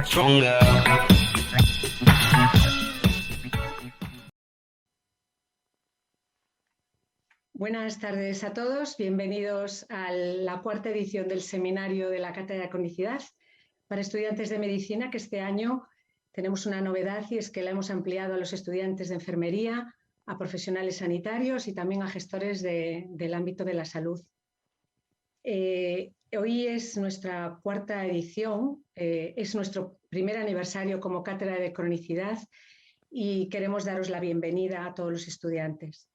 stronger. Buenas tardes a todos, bienvenidos a la cuarta edición del seminario de la Cátedra de Cronicidad para estudiantes de medicina, que este año tenemos una novedad y es que la hemos ampliado a los estudiantes de enfermería, a profesionales sanitarios y también a gestores del ámbito de la salud. Hoy es nuestra cuarta edición, es nuestro primer aniversario como Cátedra de Cronicidad y queremos daros la bienvenida a todos los estudiantes.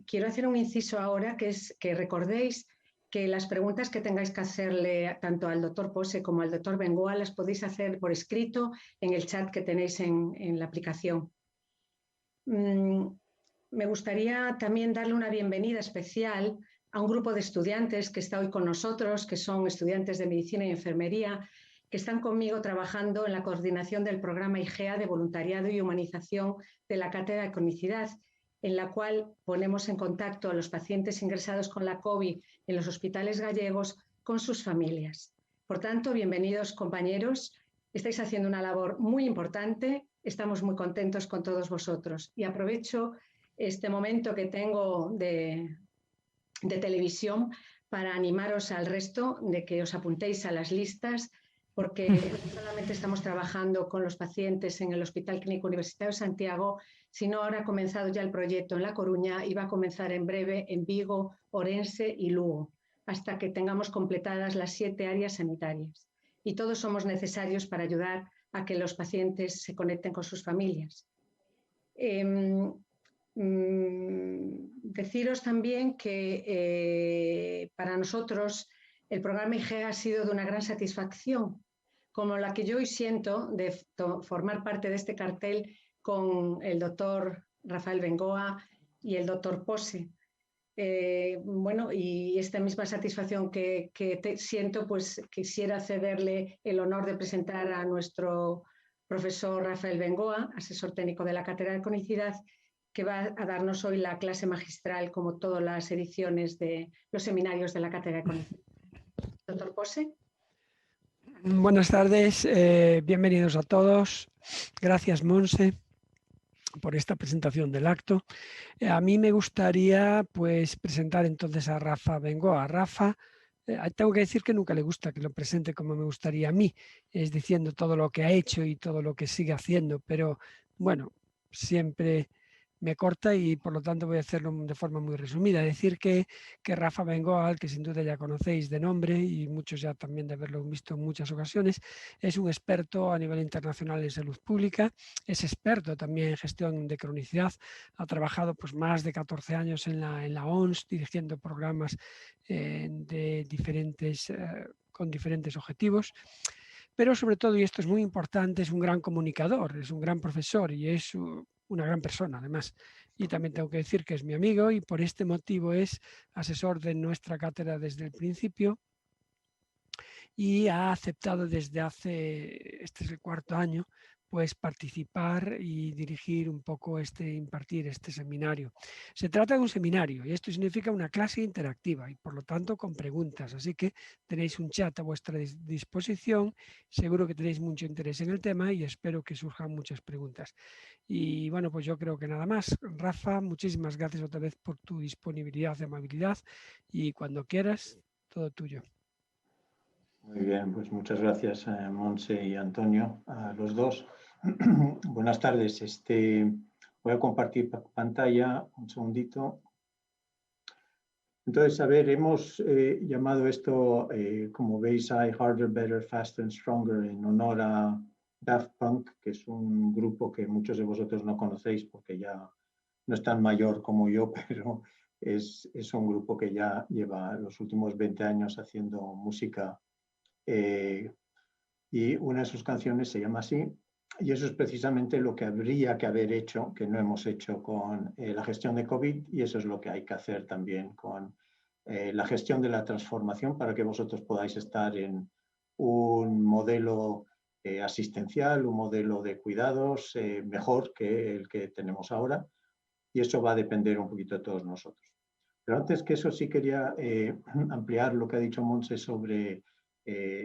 Quiero hacer un inciso ahora, que es que recordéis que las preguntas que tengáis que hacerle tanto al doctor Pose como al doctor Bengoa las podéis hacer por escrito en el chat que tenéis en la aplicación. Me gustaría también darle una bienvenida especial a un grupo de estudiantes que está hoy con nosotros, que son estudiantes de medicina y enfermería, que están conmigo trabajando en la coordinación del programa IGEA de voluntariado y humanización de la Cátedra de Cronicidad, en la cual ponemos en contacto a los pacientes ingresados con la COVID en los hospitales gallegos con sus familias. Por tanto, bienvenidos compañeros, estáis haciendo una labor muy importante, estamos muy contentos con todos vosotros y aprovecho este momento que tengo de televisión para animaros al resto de que os apuntéis a las listas, porque no solamente estamos trabajando con los pacientes en el Hospital Clínico Universitario de Santiago, sino ahora ha comenzado ya el proyecto en La Coruña y va a comenzar en breve en Vigo, Orense y Lugo, hasta que tengamos completadas las 7 áreas sanitarias. Y todos somos necesarios para ayudar a que los pacientes se conecten con sus familias. Deciros también que para nosotros el programa IGEA ha sido de una gran satisfacción, como la que yo hoy siento de formar parte de este cartel con el doctor Rafael Bengoa y el doctor Pose. Bueno, y esta misma satisfacción que siento, pues quisiera cederle el honor de presentar a nuestro profesor Rafael Bengoa, asesor técnico de la Cátedra de Cronicidad, que va a darnos hoy la clase magistral, como todas las ediciones de los seminarios de la Cátedra de Cronicidad. Doctor Pose. Buenas tardes, bienvenidos a todos. Gracias, Monse, por esta presentación del acto. A mí me gustaría pues presentar entonces a Rafa Bengoa. Rafa, tengo que decir que nunca le gusta que lo presente como me gustaría a mí, es diciendo todo lo que ha hecho y todo lo que sigue haciendo, pero bueno, siempre me corta y por lo tanto voy a hacerlo de forma muy resumida. Decir que Rafa Bengoa, que sin duda ya conocéis de nombre y muchos ya también de haberlo visto en muchas ocasiones, es un experto a nivel internacional en salud pública, es experto también en gestión de cronicidad, ha trabajado pues más de 14 años en la OMS dirigiendo programas de diferentes, con diferentes objetivos. Pero sobre todo, y esto es muy importante, es un gran comunicador, es un gran profesor y es una gran persona además. Y también tengo que decir que es mi amigo y por este motivo es asesor de nuestra cátedra desde el principio y ha aceptado desde hace, este es el 4º año, pues participar y dirigir un poco impartir este seminario. Se trata de un seminario y esto significa una clase interactiva y por lo tanto con preguntas, así que tenéis un chat a vuestra disposición, seguro que tenéis mucho interés en el tema y espero que surjan muchas preguntas. Y bueno, pues yo creo que nada más. Rafa, muchísimas gracias otra vez por tu disponibilidad y amabilidad y cuando quieras, todo tuyo. Muy bien, pues muchas gracias a Monse y Antonio, a los dos. Buenas tardes. Voy a compartir pantalla un segundito. Entonces, a ver, hemos llamado esto, como veis, I Harder, Better, Faster and Stronger, en honor a Daft Punk, que es un grupo que muchos de vosotros no conocéis porque ya no es tan mayor como yo, pero es un grupo que ya lleva los últimos 20 años haciendo música y una de sus canciones se llama así, y eso es precisamente lo que habría que haber hecho, que no hemos hecho con la gestión de COVID, y eso es lo que hay que hacer también con la gestión de la transformación para que vosotros podáis estar en un modelo asistencial, un modelo de cuidados mejor que el que tenemos ahora, y eso va a depender un poquito de todos nosotros. Pero antes que eso sí quería ampliar lo que ha dicho Monse sobre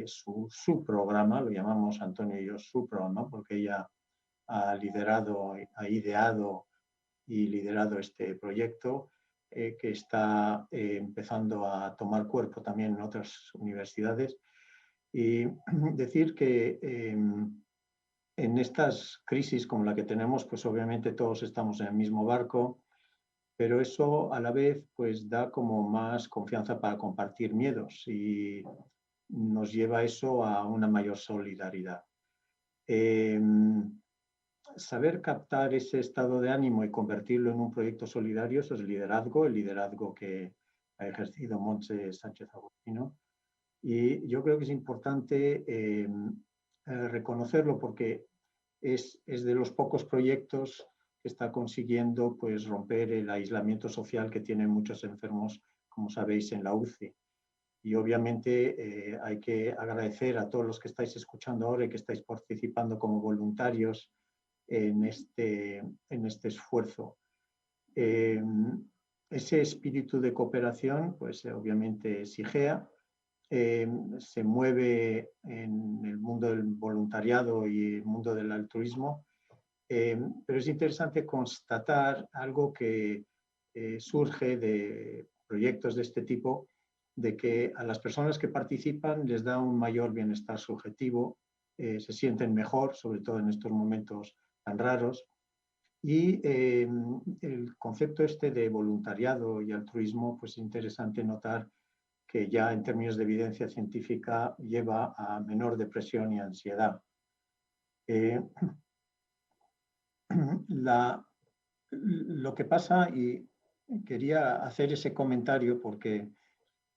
su programa, lo llamamos Antonio y yo su programa, porque ella ha liderado, ha ideado y liderado este proyecto que está empezando a tomar cuerpo también en otras universidades. Y decir que en estas crisis como la que tenemos, pues obviamente todos estamos en el mismo barco, pero eso a la vez pues da como más confianza para compartir miedos y nos lleva eso a una mayor solidaridad. Saber captar ese estado de ánimo y convertirlo en un proyecto solidario, eso es liderazgo, el liderazgo que ha ejercido Montse Sánchez Agustino. Y yo creo que es importante reconocerlo porque es de los pocos proyectos que está consiguiendo pues, romper el aislamiento social que tienen muchos enfermos, como sabéis, en la UCI. Y obviamente hay que agradecer a todos los que estáis escuchando ahora y que estáis participando como voluntarios en este esfuerzo. Ese espíritu de cooperación, pues obviamente SIGEA, se mueve en el mundo del voluntariado y el mundo del altruismo, pero es interesante constatar algo que surge de proyectos de este tipo, de que a las personas que participan les da un mayor bienestar subjetivo, se sienten mejor, sobre todo en estos momentos tan raros, y el concepto este de voluntariado y altruismo, pues es interesante notar que ya en términos de evidencia científica lleva a menor depresión y ansiedad. Lo que pasa, y quería hacer ese comentario porque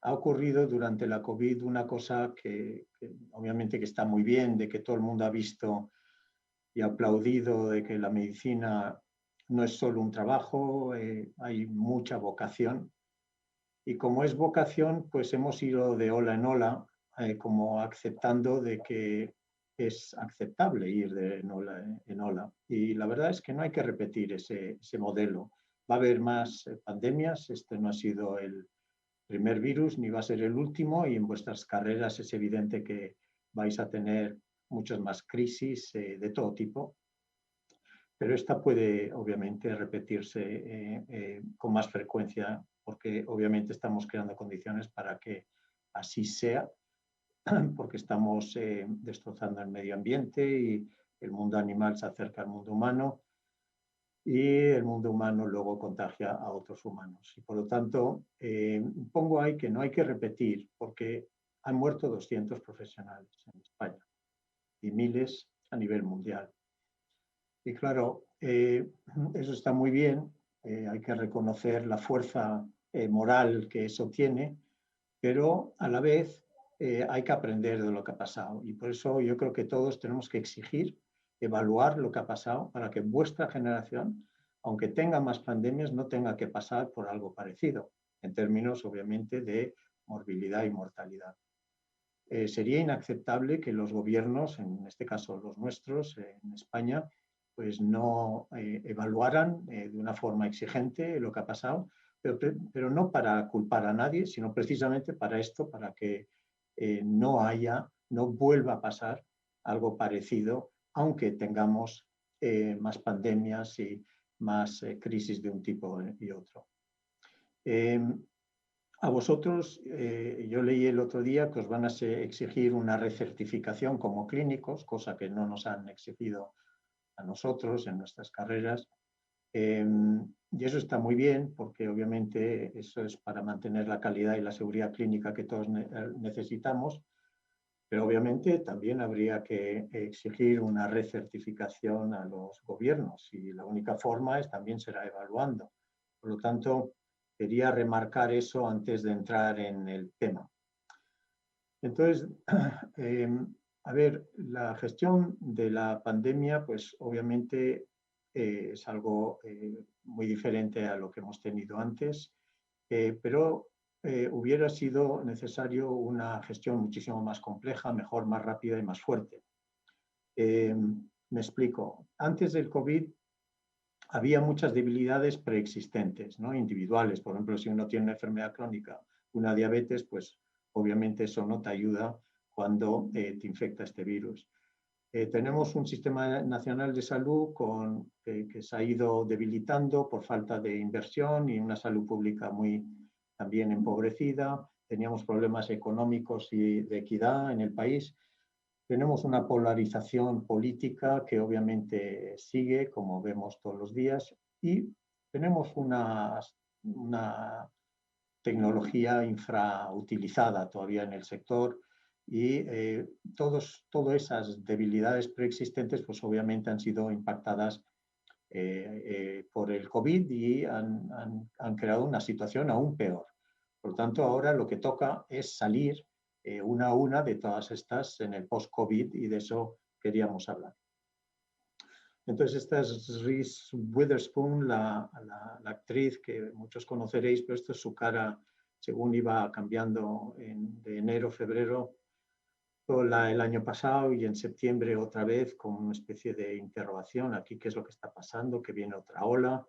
ha ocurrido durante la COVID una cosa que obviamente que está muy bien, de que todo el mundo ha visto y aplaudido, de que la medicina no es solo un trabajo, hay mucha vocación. Y como es vocación, pues hemos ido de ola en ola, como aceptando de que es aceptable ir de ola en ola. Y la verdad es que no hay que repetir ese modelo. Va a haber más pandemias, este no ha sido el primer virus ni va a ser el último, y en vuestras carreras es evidente que vais a tener muchas más crisis de todo tipo. Pero esta puede obviamente repetirse con más frecuencia porque obviamente estamos creando condiciones para que así sea, porque estamos destrozando el medio ambiente y el mundo animal se acerca al mundo humano y el mundo humano luego contagia a otros humanos. Y por lo tanto, pongo ahí que no hay que repetir porque han muerto 200 profesionales en España y miles a nivel mundial. Y claro, eso está muy bien, hay que reconocer la fuerza moral que eso tiene, pero a la vez hay que aprender de lo que ha pasado. Y por eso yo creo que todos tenemos que exigir, evaluar lo que ha pasado para que vuestra generación, aunque tenga más pandemias, no tenga que pasar por algo parecido, en términos obviamente de morbilidad y mortalidad. Sería inaceptable que los gobiernos, en este caso los nuestros en España, pues no evaluaran de una forma exigente lo que ha pasado, pero no para culpar a nadie, sino precisamente para esto, para que no vuelva a pasar algo parecido, aunque tengamos más pandemias y más crisis de un tipo y otro. A vosotros, yo leí el otro día que os van a exigir una recertificación como clínicos, cosa que no nos han exigido a nosotros en nuestras carreras. Y eso está muy bien porque obviamente eso es para mantener la calidad y la seguridad clínica que todos necesitamos, pero obviamente también habría que exigir una recertificación a los gobiernos y la única forma también será evaluando. Por lo tanto, quería remarcar eso antes de entrar en el tema. Entonces, a ver, la gestión de la pandemia, pues obviamente es algo muy diferente a lo que hemos tenido antes, pero hubiera sido necesario una gestión muchísimo más compleja, mejor, más rápida y más fuerte. Me explico. Antes del COVID había muchas debilidades preexistentes, ¿no? Individuales. Por ejemplo, si uno tiene una enfermedad crónica, una diabetes, pues obviamente eso no te ayuda cuando te infecta este virus. Tenemos un sistema nacional de salud que se ha ido debilitando por falta de inversión y una salud pública muy también empobrecida. Teníamos problemas económicos y de equidad en el país. Tenemos una polarización política que obviamente sigue, como vemos todos los días, y tenemos una tecnología infrautilizada todavía en el sector y todas esas debilidades preexistentes pues obviamente han sido impactadas por el COVID y han creado una situación aún peor. Por lo tanto, ahora lo que toca es salir una a una de todas estas en el post-COVID y de eso queríamos hablar. Entonces, esta es Reese Witherspoon, la actriz que muchos conoceréis, pero esto es su cara según iba cambiando de enero, febrero, el año pasado y en septiembre otra vez con una especie de interrogación aquí, qué es lo que está pasando, que viene otra ola,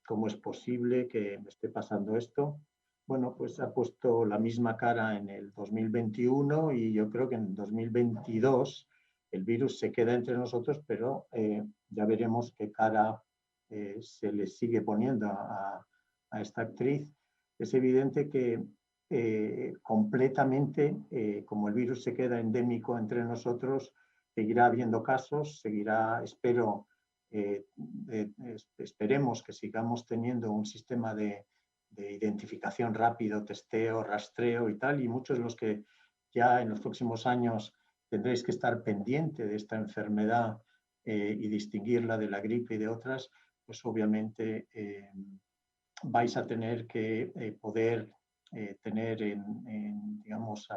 cómo es posible que me esté pasando esto. Bueno, pues ha puesto la misma cara en el 2021 y yo creo que en el 2022 el virus se queda entre nosotros, pero ya veremos qué cara se le sigue poniendo a esta actriz. Es evidente que completamente, como el virus se queda endémico entre nosotros, seguirá habiendo casos, seguirá, esperemos que sigamos teniendo un sistema de identificación rápido, testeo, rastreo y tal, y muchos de los que ya en los próximos años tendréis que estar pendiente de esta enfermedad y distinguirla de la gripe y de otras, pues obviamente vais a tener que poder tener digamos,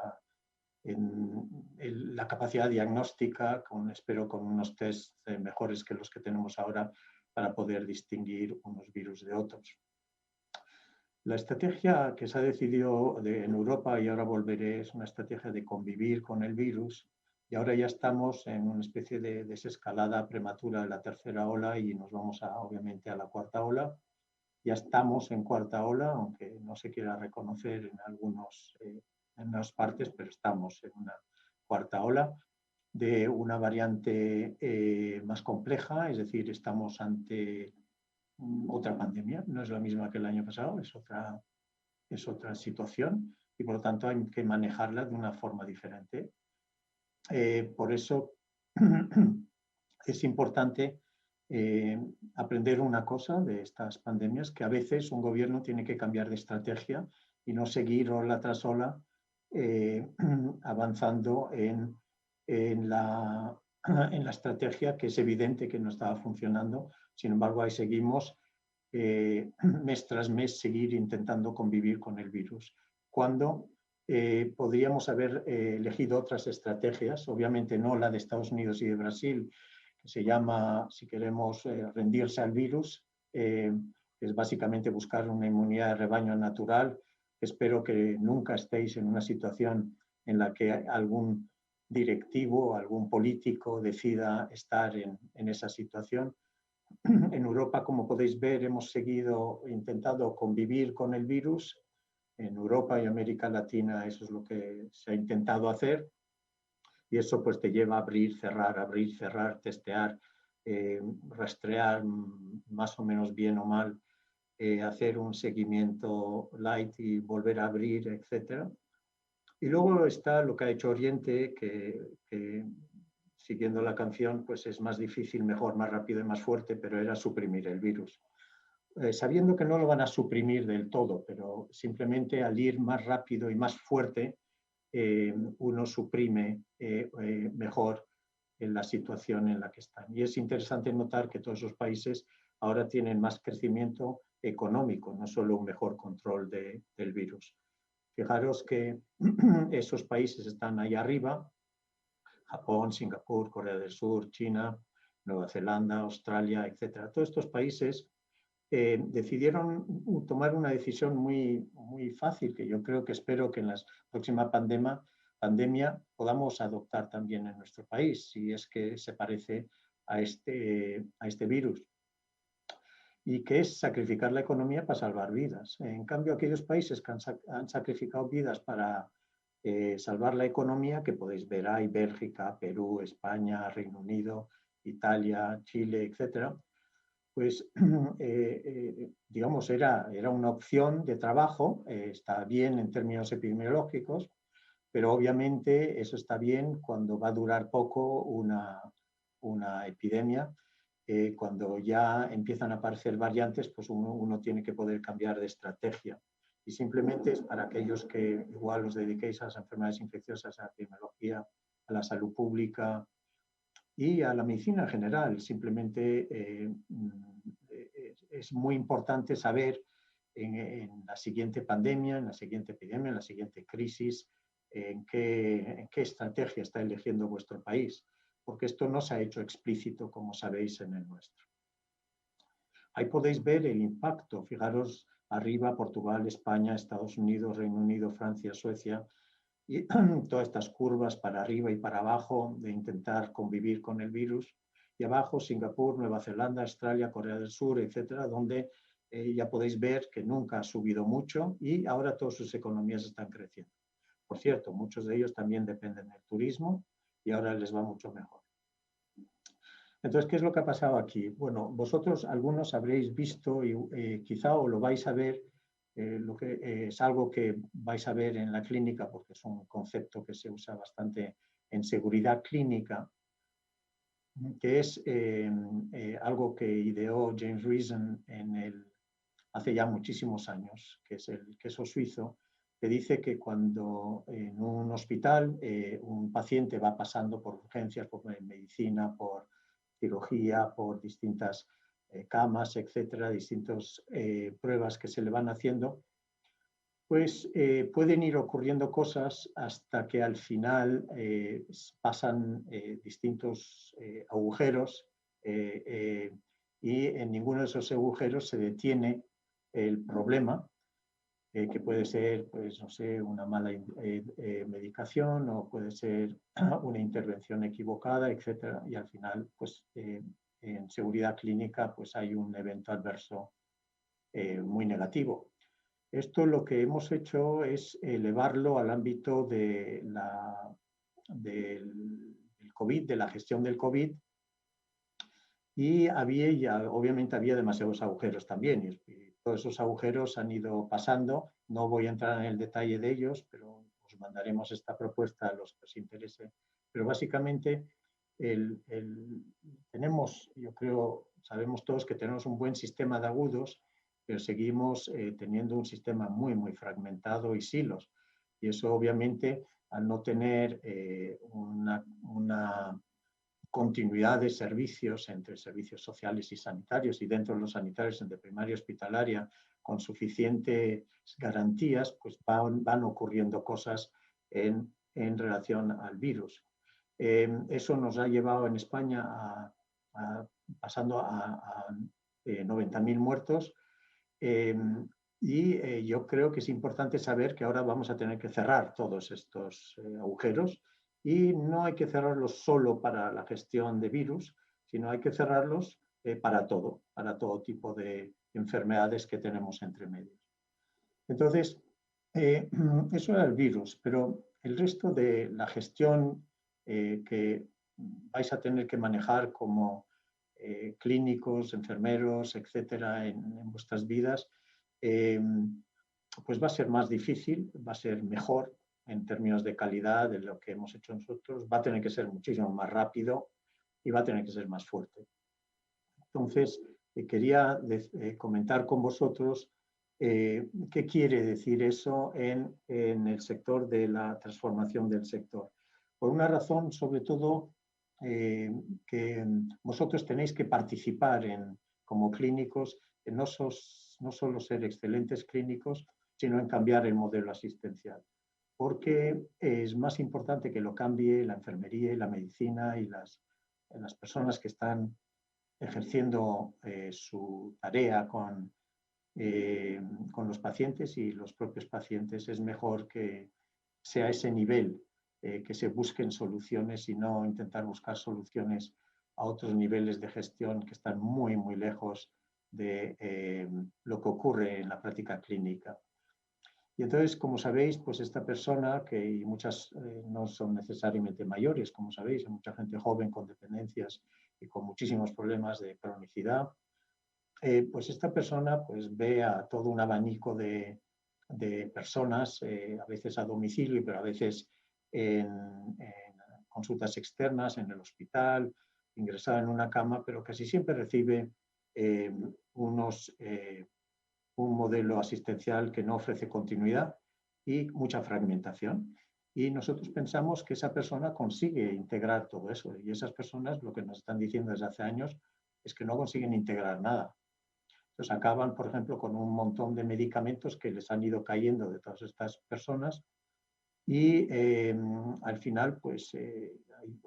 la capacidad diagnóstica, espero con unos test mejores que los que tenemos ahora para poder distinguir unos virus de otros. La estrategia que se ha decidido en Europa, y ahora volveré, es una estrategia de convivir con el virus, y ahora ya estamos en una especie de desescalada prematura de la tercera ola y nos vamos obviamente a la cuarta ola. Ya estamos en cuarta ola, aunque no se quiera reconocer en algunas partes, pero estamos en una cuarta ola de una variante más compleja, es decir, estamos ante otra pandemia, no es la misma que el año pasado, es otra situación y por lo tanto hay que manejarla de una forma diferente. Por eso es importante aprender una cosa de estas pandemias, que a veces un gobierno tiene que cambiar de estrategia y no seguir ola tras ola avanzando en la estrategia que es evidente que no estaba funcionando. Sin embargo, ahí seguimos mes tras mes seguir intentando convivir con el virus. Cuando podríamos haber elegido otras estrategias, obviamente no la de Estados Unidos y de Brasil, que se llama, si queremos, rendirse al virus, es básicamente buscar una inmunidad de rebaño natural. Espero que nunca estéis en una situación en la que algún directivo o algún político decida estar en esa situación. En Europa, como podéis ver, hemos seguido intentando convivir con el virus. En Europa y América Latina eso es lo que se ha intentado hacer. Y eso pues te lleva a abrir, cerrar, testear, rastrear más o menos bien o mal, hacer un seguimiento light y volver a abrir, etc. Y luego está lo que ha hecho Oriente, que siguiendo la canción, pues es más difícil, mejor, más rápido y más fuerte, pero era suprimir el virus. Sabiendo que no lo van a suprimir del todo, pero simplemente al ir más rápido y más fuerte, uno suprime mejor en la situación en la que están. Y es interesante notar que todos esos países ahora tienen más crecimiento económico, no solo un mejor control del virus. Fijaros que esos países están ahí arriba: Japón, Singapur, Corea del Sur, China, Nueva Zelanda, Australia, etc. Todos estos países decidieron tomar una decisión muy, muy fácil, que yo creo que espero que en la próxima pandemia podamos adoptar también en nuestro país, si es que se parece a este virus, y que es sacrificar la economía para salvar vidas. En cambio, aquellos países que han sacrificado vidas para salvar la economía, que podéis ver ahí, Bélgica, Perú, España, Reino Unido, Italia, Chile, etcétera, pues digamos era una opción de trabajo, está bien en términos epidemiológicos, pero obviamente eso está bien cuando va a durar poco una epidemia. Cuando ya empiezan a aparecer variantes, pues uno tiene que poder cambiar de estrategia. Y simplemente es para aquellos que igual os dediquéis a las enfermedades infecciosas, a la epidemiología, a la salud pública y a la medicina en general. Simplemente es muy importante saber en la siguiente pandemia, en la siguiente epidemia, en la siguiente crisis, en qué estrategia está eligiendo vuestro país, porque esto no se ha hecho explícito, como sabéis, en el nuestro. Ahí podéis ver el impacto. Fijaros arriba, Portugal, España, Estados Unidos, Reino Unido, Francia, Suecia, y todas estas curvas para arriba y para abajo de intentar convivir con el virus. Y abajo, Singapur, Nueva Zelanda, Australia, Corea del Sur, etcétera, donde ya podéis ver que nunca ha subido mucho y ahora todas sus economías están creciendo. Por cierto, muchos de ellos también dependen del turismo y ahora les va mucho mejor. Entonces, ¿qué es lo que ha pasado aquí? Bueno, vosotros algunos habréis visto y quizá o lo vais a ver, lo que es algo que vais a ver en la clínica, porque es un concepto que se usa bastante en seguridad clínica, que es algo que ideó James Reason hace ya muchísimos años, que es el queso suizo, que dice que cuando en un hospital un paciente va pasando por urgencias, por medicina, por cirugía, por distintas camas, etcétera, distintas pruebas que se le van haciendo, pues pueden ir ocurriendo cosas hasta que al final pasan distintos agujeros y en ninguno de esos agujeros se detiene el problema, que puede ser, pues no sé, una mala medicación o puede ser una intervención equivocada, etcétera, y al final, pues en seguridad clínica, pues hay un evento adverso muy negativo. Esto lo que hemos hecho es elevarlo al ámbito del COVID, de la gestión del COVID, y obviamente había demasiados agujeros también, y todos esos agujeros han ido pasando. No voy a entrar en el detalle de ellos, pero os mandaremos esta propuesta a los que os interese. Pero básicamente tenemos, yo creo, sabemos todos que tenemos un buen sistema de agudos, pero seguimos teniendo un sistema muy, muy fragmentado y silos. Y eso obviamente, al no tener una continuidad de servicios entre servicios sociales y sanitarios y dentro de los sanitarios entre primaria y hospitalaria con suficientes garantías, pues van ocurriendo cosas en relación al virus. Eso nos ha llevado en España pasando a 90.000 muertos. Y yo creo que es importante saber que ahora vamos a tener que cerrar todos estos agujeros, y no hay que cerrarlos solo para la gestión de virus, sino hay que cerrarlos para todo tipo de enfermedades que tenemos entre medios. Entonces, eso era el virus, pero el resto de la gestión que vais a tener que manejar como clínicos, enfermeros, etcétera, en vuestras vidas, pues va a ser más difícil, va a ser mejor en términos de calidad de lo que hemos hecho nosotros, va a tener que ser muchísimo más rápido y va a tener que ser más fuerte. Entonces, quería comentar con vosotros qué quiere decir eso en el sector de la transformación del sector. Por una razón, sobre todo, que vosotros tenéis que participar como clínicos, en no solo ser excelentes clínicos, sino en cambiar el modelo asistencial. Porque es más importante que lo cambie la enfermería y la medicina y las personas que están ejerciendo su tarea con los pacientes y los propios pacientes. Es mejor que sea ese nivel, que se busquen soluciones y no intentar buscar soluciones a otros niveles de gestión que están muy, muy lejos de lo que ocurre en la práctica clínica. Y entonces, como sabéis, pues esta persona, y muchas no son necesariamente mayores, como sabéis, hay mucha gente joven con dependencias y con muchísimos problemas de cronicidad, pues esta persona pues ve a todo un abanico de personas, a veces a domicilio, pero a veces en consultas externas, en el hospital, ingresada en una cama, pero casi siempre recibe un modelo asistencial que no ofrece continuidad y mucha fragmentación. Y nosotros pensamos que esa persona consigue integrar todo eso. Y esas personas lo que nos están diciendo desde hace años es que no consiguen integrar nada. Entonces acaban, por ejemplo, con un montón de medicamentos que les han ido cayendo de todas estas personas y al final pues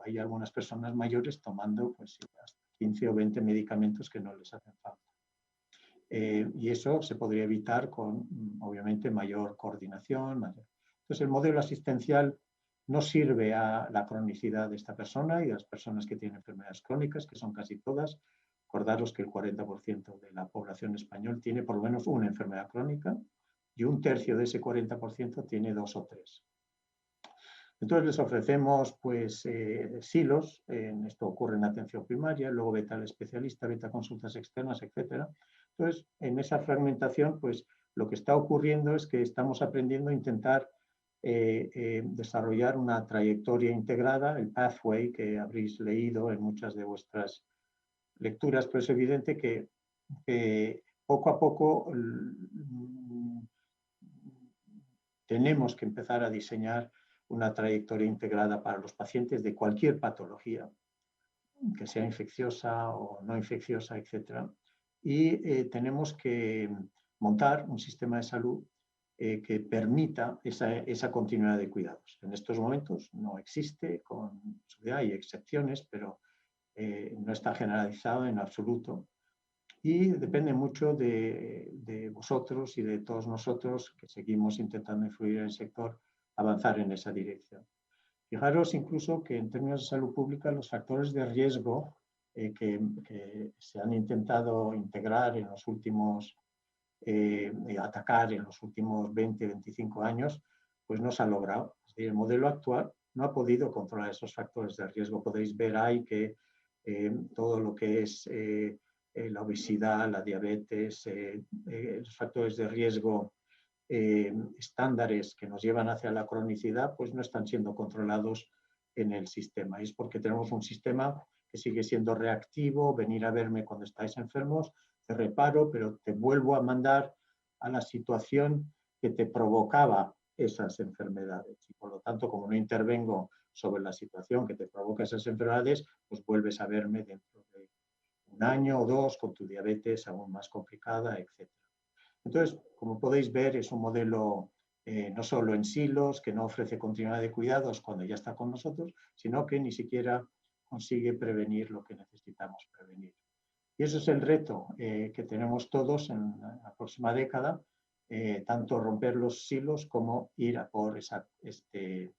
hay algunas personas mayores tomando pues, hasta 15 o 20 medicamentos que no les hacen falta. Y eso se podría evitar con, obviamente, mayor coordinación. Entonces, el modelo asistencial no sirve a la cronicidad de esta persona y a las personas que tienen enfermedades crónicas, que son casi todas. Acordaros que el 40% de la población española tiene por lo menos una enfermedad crónica y un tercio de ese 40% tiene 2 o 3. Entonces les ofrecemos pues silos, esto ocurre en atención primaria, luego vete al especialista, vete a consultas externas, etc. Entonces, en esa fragmentación, pues lo que está ocurriendo es que estamos aprendiendo a intentar desarrollar una trayectoria integrada, el pathway que habréis leído en muchas de vuestras lecturas, pero es evidente que poco a poco tenemos que empezar a diseñar una trayectoria integrada para los pacientes de cualquier patología, que sea infecciosa o no infecciosa, etc. Y tenemos que montar un sistema de salud que permita esa continuidad de cuidados. En estos momentos no existe, hay excepciones, pero no está generalizado en absoluto. Y depende mucho de vosotros y de todos nosotros que seguimos intentando influir en el sector, avanzar en esa dirección. Fijaros incluso que en términos de salud pública los factores de riesgo que se han intentado integrar en los últimos, atacar en los últimos 20, 25 años, pues no se ha logrado. Es decir, el modelo actual no ha podido controlar esos factores de riesgo. Podéis ver ahí que todo lo que es la obesidad, la diabetes, los factores de riesgo estándares que nos llevan hacia la cronicidad, pues no están siendo controlados en el sistema. Y es porque tenemos un sistema que sigue siendo reactivo, venir a verme cuando estáis enfermos, te reparo, pero te vuelvo a mandar a la situación que te provocaba esas enfermedades. Y por lo tanto, como no intervengo sobre la situación que te provoca esas enfermedades, pues vuelves a verme dentro de un año o dos con tu diabetes aún más complicada, etc. Entonces, como podéis ver, es un modelo no solo en silos, que no ofrece continuidad de cuidados cuando ya está con nosotros, sino que ni siquiera consigue prevenir lo que necesitamos prevenir. Y eso es el reto que tenemos todos en la próxima década, tanto romper los silos como ir a por este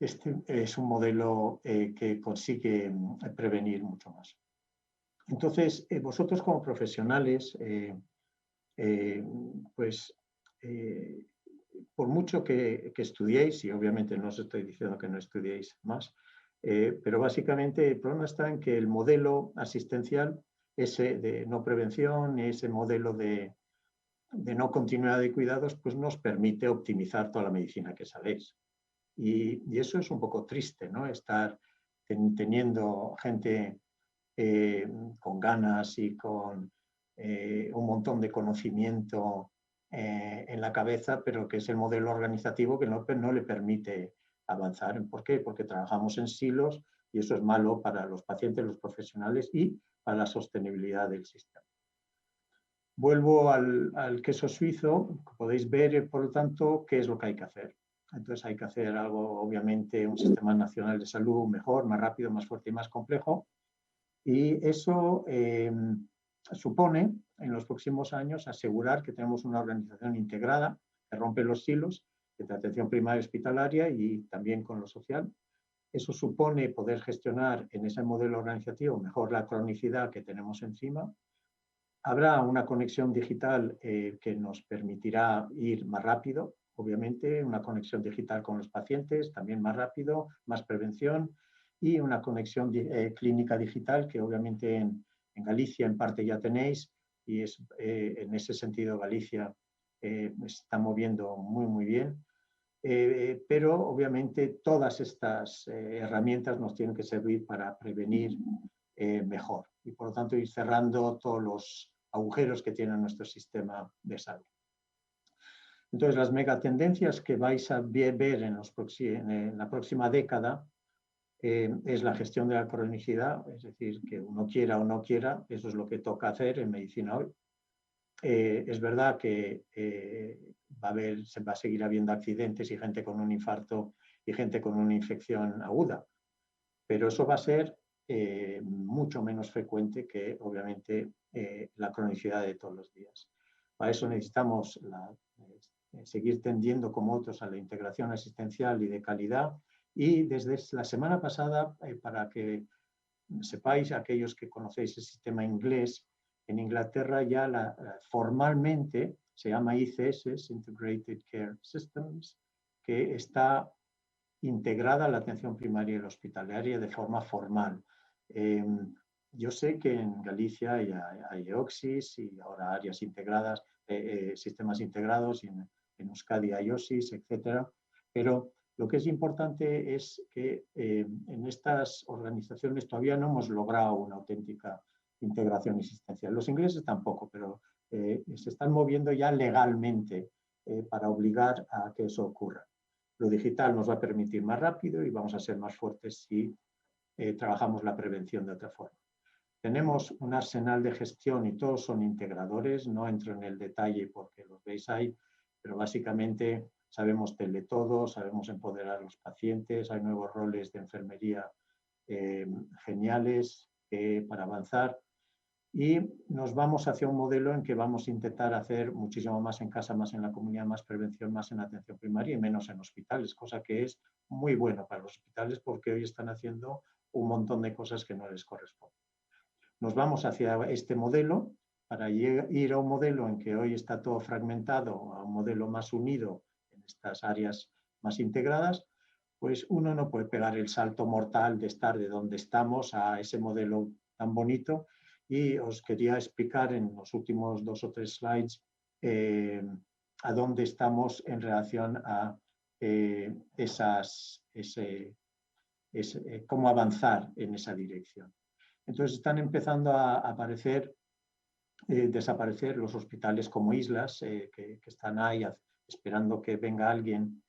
es un modelo que consigue prevenir mucho más. Entonces, vosotros como profesionales, pues por mucho que estudiéis, y obviamente no os estoy diciendo que no estudiéis más, pero básicamente el problema está en que el modelo asistencial, ese de no prevención, ese modelo de no continuidad de cuidados, pues nos permite optimizar toda la medicina que sabéis. Y eso es un poco triste, ¿no? Estar teniendo gente con ganas y con un montón de conocimiento en la cabeza, pero que es el modelo organizativo que no le permite avanzar. ¿Por qué? Porque trabajamos en silos y eso es malo para los pacientes, los profesionales y para la sostenibilidad del sistema. Vuelvo al queso suizo. Podéis ver, por lo tanto, qué es lo que hay que hacer. Entonces hay que hacer algo, obviamente, un sistema nacional de salud mejor, más rápido, más fuerte y más complejo. Y eso supone, en los próximos años, asegurar que tenemos una organización integrada que rompe los silos entre atención primaria hospitalaria y también con lo social. Eso supone poder gestionar en ese modelo organizativo mejor la cronicidad que tenemos encima. Habrá una conexión digital que nos permitirá ir más rápido, obviamente, una conexión digital con los pacientes, también más rápido, más prevención, y una conexión clínica digital que obviamente en Galicia en parte ya tenéis, y en ese sentido Galicia se está moviendo muy, muy bien. Pero obviamente todas estas herramientas nos tienen que servir para prevenir mejor y por lo tanto ir cerrando todos los agujeros que tiene nuestro sistema de salud. Entonces las megatendencias que vais a ver en la próxima década es la gestión de la cronicidad, es decir, que uno quiera o no quiera, eso es lo que toca hacer en medicina hoy. Es verdad que se va a seguir habiendo accidentes y gente con un infarto y gente con una infección aguda, pero eso va a ser mucho menos frecuente que, obviamente, la cronicidad de todos los días. Para eso necesitamos seguir tendiendo, como otros, a la integración asistencial y de calidad. Y desde la semana pasada, para que sepáis, aquellos que conocéis el sistema inglés, en Inglaterra ya formalmente se llama ICS, Integrated Care Systems, que está integrada a la atención primaria y hospitalaria de forma formal. Yo sé que en Galicia hay EOXIS y ahora áreas integradas, sistemas integrados, y en Euskadi hay OSIS, etcétera, pero lo que es importante es que en estas organizaciones todavía no hemos logrado una auténtica integración asistencial. Los ingleses tampoco, pero se están moviendo ya legalmente para obligar a que eso ocurra. Lo digital nos va a permitir más rápido y vamos a ser más fuertes si trabajamos la prevención de otra forma. Tenemos un arsenal de gestión y todos son integradores, no entro en el detalle porque los veis ahí, pero básicamente sabemos teletodo, sabemos empoderar a los pacientes, hay nuevos roles de enfermería geniales para avanzar y nos vamos hacia un modelo en que vamos a intentar hacer muchísimo más en casa, más en la comunidad, más prevención, más en atención primaria y menos en hospitales, cosa que es muy bueno para los hospitales porque hoy están haciendo un montón de cosas que no les corresponden. Nos vamos hacia este modelo para ir a un modelo en que hoy está todo fragmentado, a un modelo más unido en estas áreas más integradas, pues uno no puede pegar el salto mortal de estar de donde estamos a ese modelo tan bonito. Y os quería explicar en los últimos 2 o 3 slides a dónde estamos en relación a cómo avanzar en esa dirección. Entonces están empezando a desaparecer los hospitales como islas que están ahí esperando que venga alguien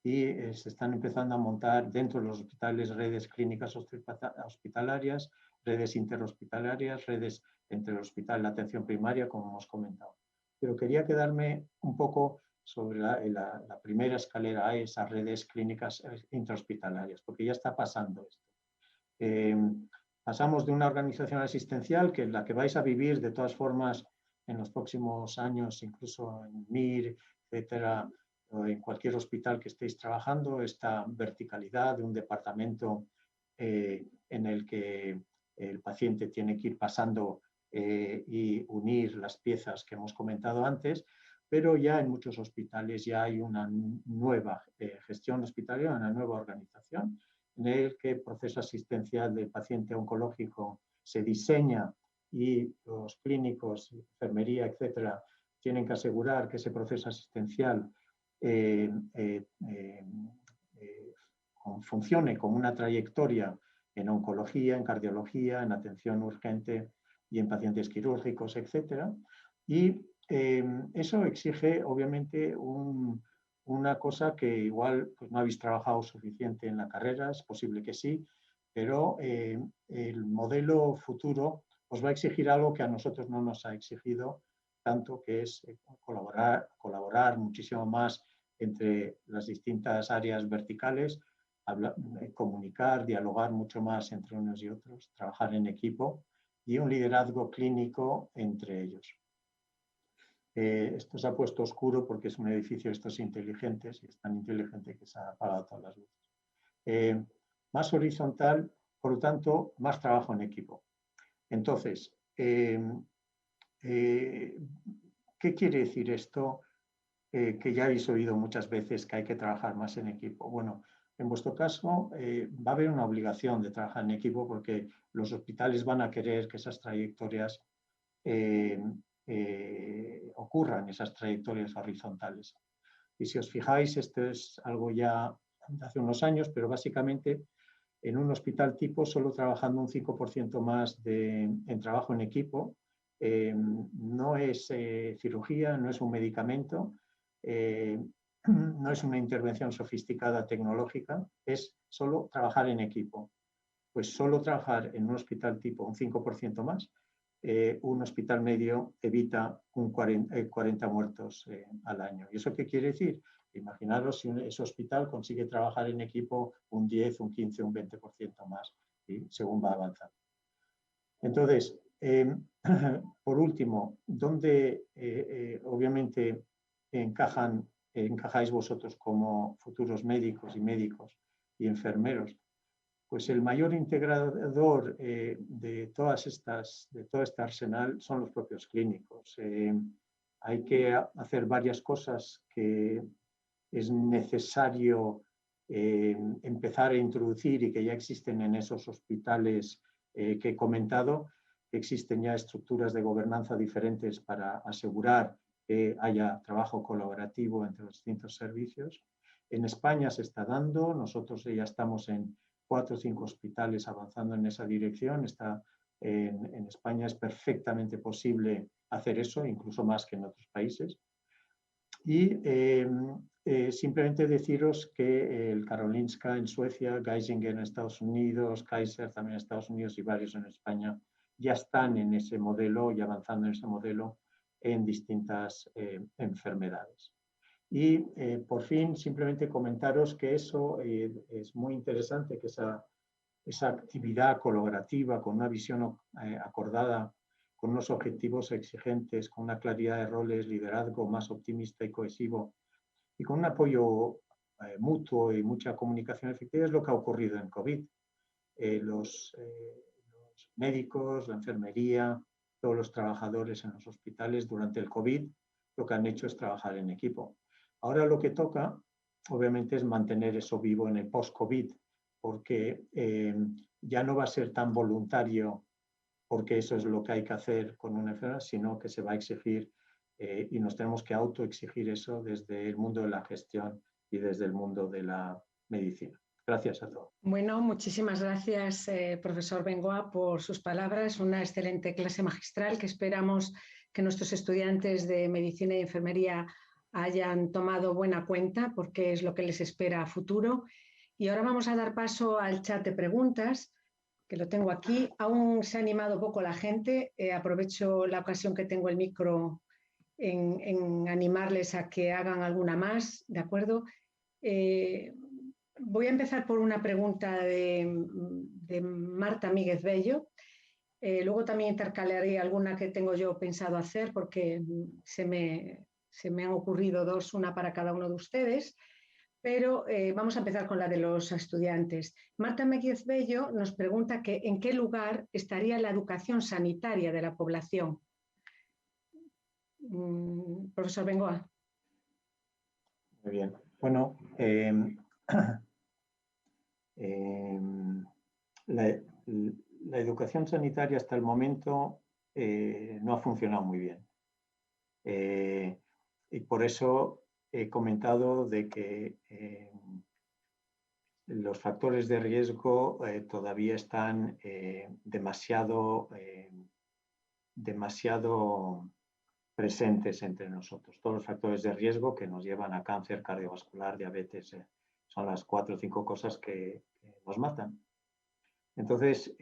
y se están empezando a montar dentro de los hospitales redes clínicas hospitalarias, redes interhospitalarias, redes entre el hospital y la atención primaria, como hemos comentado. Pero quería quedarme un poco sobre la primera escalera a esas redes clínicas intrahospitalarias, porque ya está pasando esto. Pasamos de una organización asistencial, que es la que vais a vivir de todas formas en los próximos años, incluso en MIR, etcétera, o en cualquier hospital que estéis trabajando, esta verticalidad de un departamento en el que el paciente tiene que ir pasando y unir las piezas que hemos comentado antes, pero ya en muchos hospitales ya hay una nueva gestión hospitalaria, una nueva organización, en el que el proceso asistencial del paciente oncológico se diseña y los clínicos, enfermería, etcétera, tienen que asegurar que ese proceso asistencial funcione como una trayectoria en oncología, en cardiología, en atención urgente y en pacientes quirúrgicos, etcétera. Y eso exige, obviamente, una cosa que igual pues, no habéis trabajado suficiente en la carrera, es posible que sí, pero el modelo futuro os va a exigir algo que a nosotros no nos ha exigido tanto, que es colaborar muchísimo más entre las distintas áreas verticales, comunicar, dialogar mucho más entre unos y otros, trabajar en equipo y un liderazgo clínico entre ellos. Esto se ha puesto oscuro porque es un edificio de estos inteligentes y es tan inteligente que se han apagado todas las luces. Más horizontal, por lo tanto, más trabajo en equipo. Entonces, ¿qué quiere decir esto? Que ya habéis oído muchas veces que hay que trabajar más en equipo. Bueno, en vuestro caso va a haber una obligación de trabajar en equipo porque los hospitales van a querer que esas trayectorias ocurran, esas trayectorias horizontales. Y si os fijáis, esto es algo ya de hace unos años, pero básicamente en un hospital tipo solo trabajando un 5% más en trabajo en equipo, no es cirugía, no es un medicamento, no es una intervención sofisticada tecnológica, es solo trabajar en equipo. Pues solo trabajar en un hospital tipo un 5% más, un hospital medio evita 40 muertos al año. ¿Y eso qué quiere decir? Imaginaros si ese hospital consigue trabajar en equipo un 10, un 15, un 20% más, ¿sí? Según va avanzando. Entonces, por último, ¿dónde obviamente encajáis vosotros como futuros médicos y enfermeros? Pues el mayor integrador de todo este arsenal son los propios clínicos. Hay que hacer varias cosas que es necesario empezar a introducir y que ya existen en esos hospitales que he comentado. Existen ya estructuras de gobernanza diferentes para asegurar que haya trabajo colaborativo entre los distintos servicios. En España se está dando, nosotros ya estamos en 4 o 5 hospitales avanzando en esa dirección. En España es perfectamente posible hacer eso, incluso más que en otros países. Y simplemente deciros que el Karolinska en Suecia, Geisinger en Estados Unidos, Kaiser también en Estados Unidos y varios en España ya están en ese modelo y avanzando en ese modelo en distintas enfermedades. Y por fin, simplemente comentaros que eso es muy interesante, que esa actividad colaborativa con una visión acordada, con unos objetivos exigentes, con una claridad de roles, liderazgo más optimista y cohesivo y con un apoyo mutuo y mucha comunicación efectiva es lo que ha ocurrido en COVID. Los médicos, la enfermería, todos los trabajadores en los hospitales durante el COVID lo que han hecho es trabajar en equipo. Ahora lo que toca, obviamente, es mantener eso vivo en el post-COVID, porque ya no va a ser tan voluntario porque eso es lo que hay que hacer con una enfermedad, sino que se va a exigir y nos tenemos que autoexigir eso desde el mundo de la gestión y desde el mundo de la medicina. Gracias a todos. Bueno, muchísimas gracias, profesor Bengoa, por sus palabras. Una excelente clase magistral que esperamos que nuestros estudiantes de medicina y enfermería hayan tomado buena cuenta porque es lo que les espera a futuro. Y ahora vamos a dar paso al chat de preguntas, que lo tengo aquí. Aún se ha animado poco la gente. Aprovecho la ocasión que tengo el micro en animarles a que hagan alguna más, ¿de acuerdo? Voy a empezar por una pregunta de Marta Míguez Bello. Luego también intercalaré alguna que tengo yo pensado hacer porque se me han ocurrido dos, una para cada uno de ustedes. Pero vamos a empezar con la de los estudiantes. Marta Míguez Bello nos pregunta que en qué lugar estaría la educación sanitaria de la población. Profesor Bengoa. Muy bien. Bueno, la educación sanitaria hasta el momento no ha funcionado muy bien. Y por eso he comentado de que los factores de riesgo todavía están demasiado presentes entre nosotros. Todos los factores de riesgo que nos llevan a cáncer cardiovascular, diabetes, son las 4 o 5 cosas que nos matan. Entonces,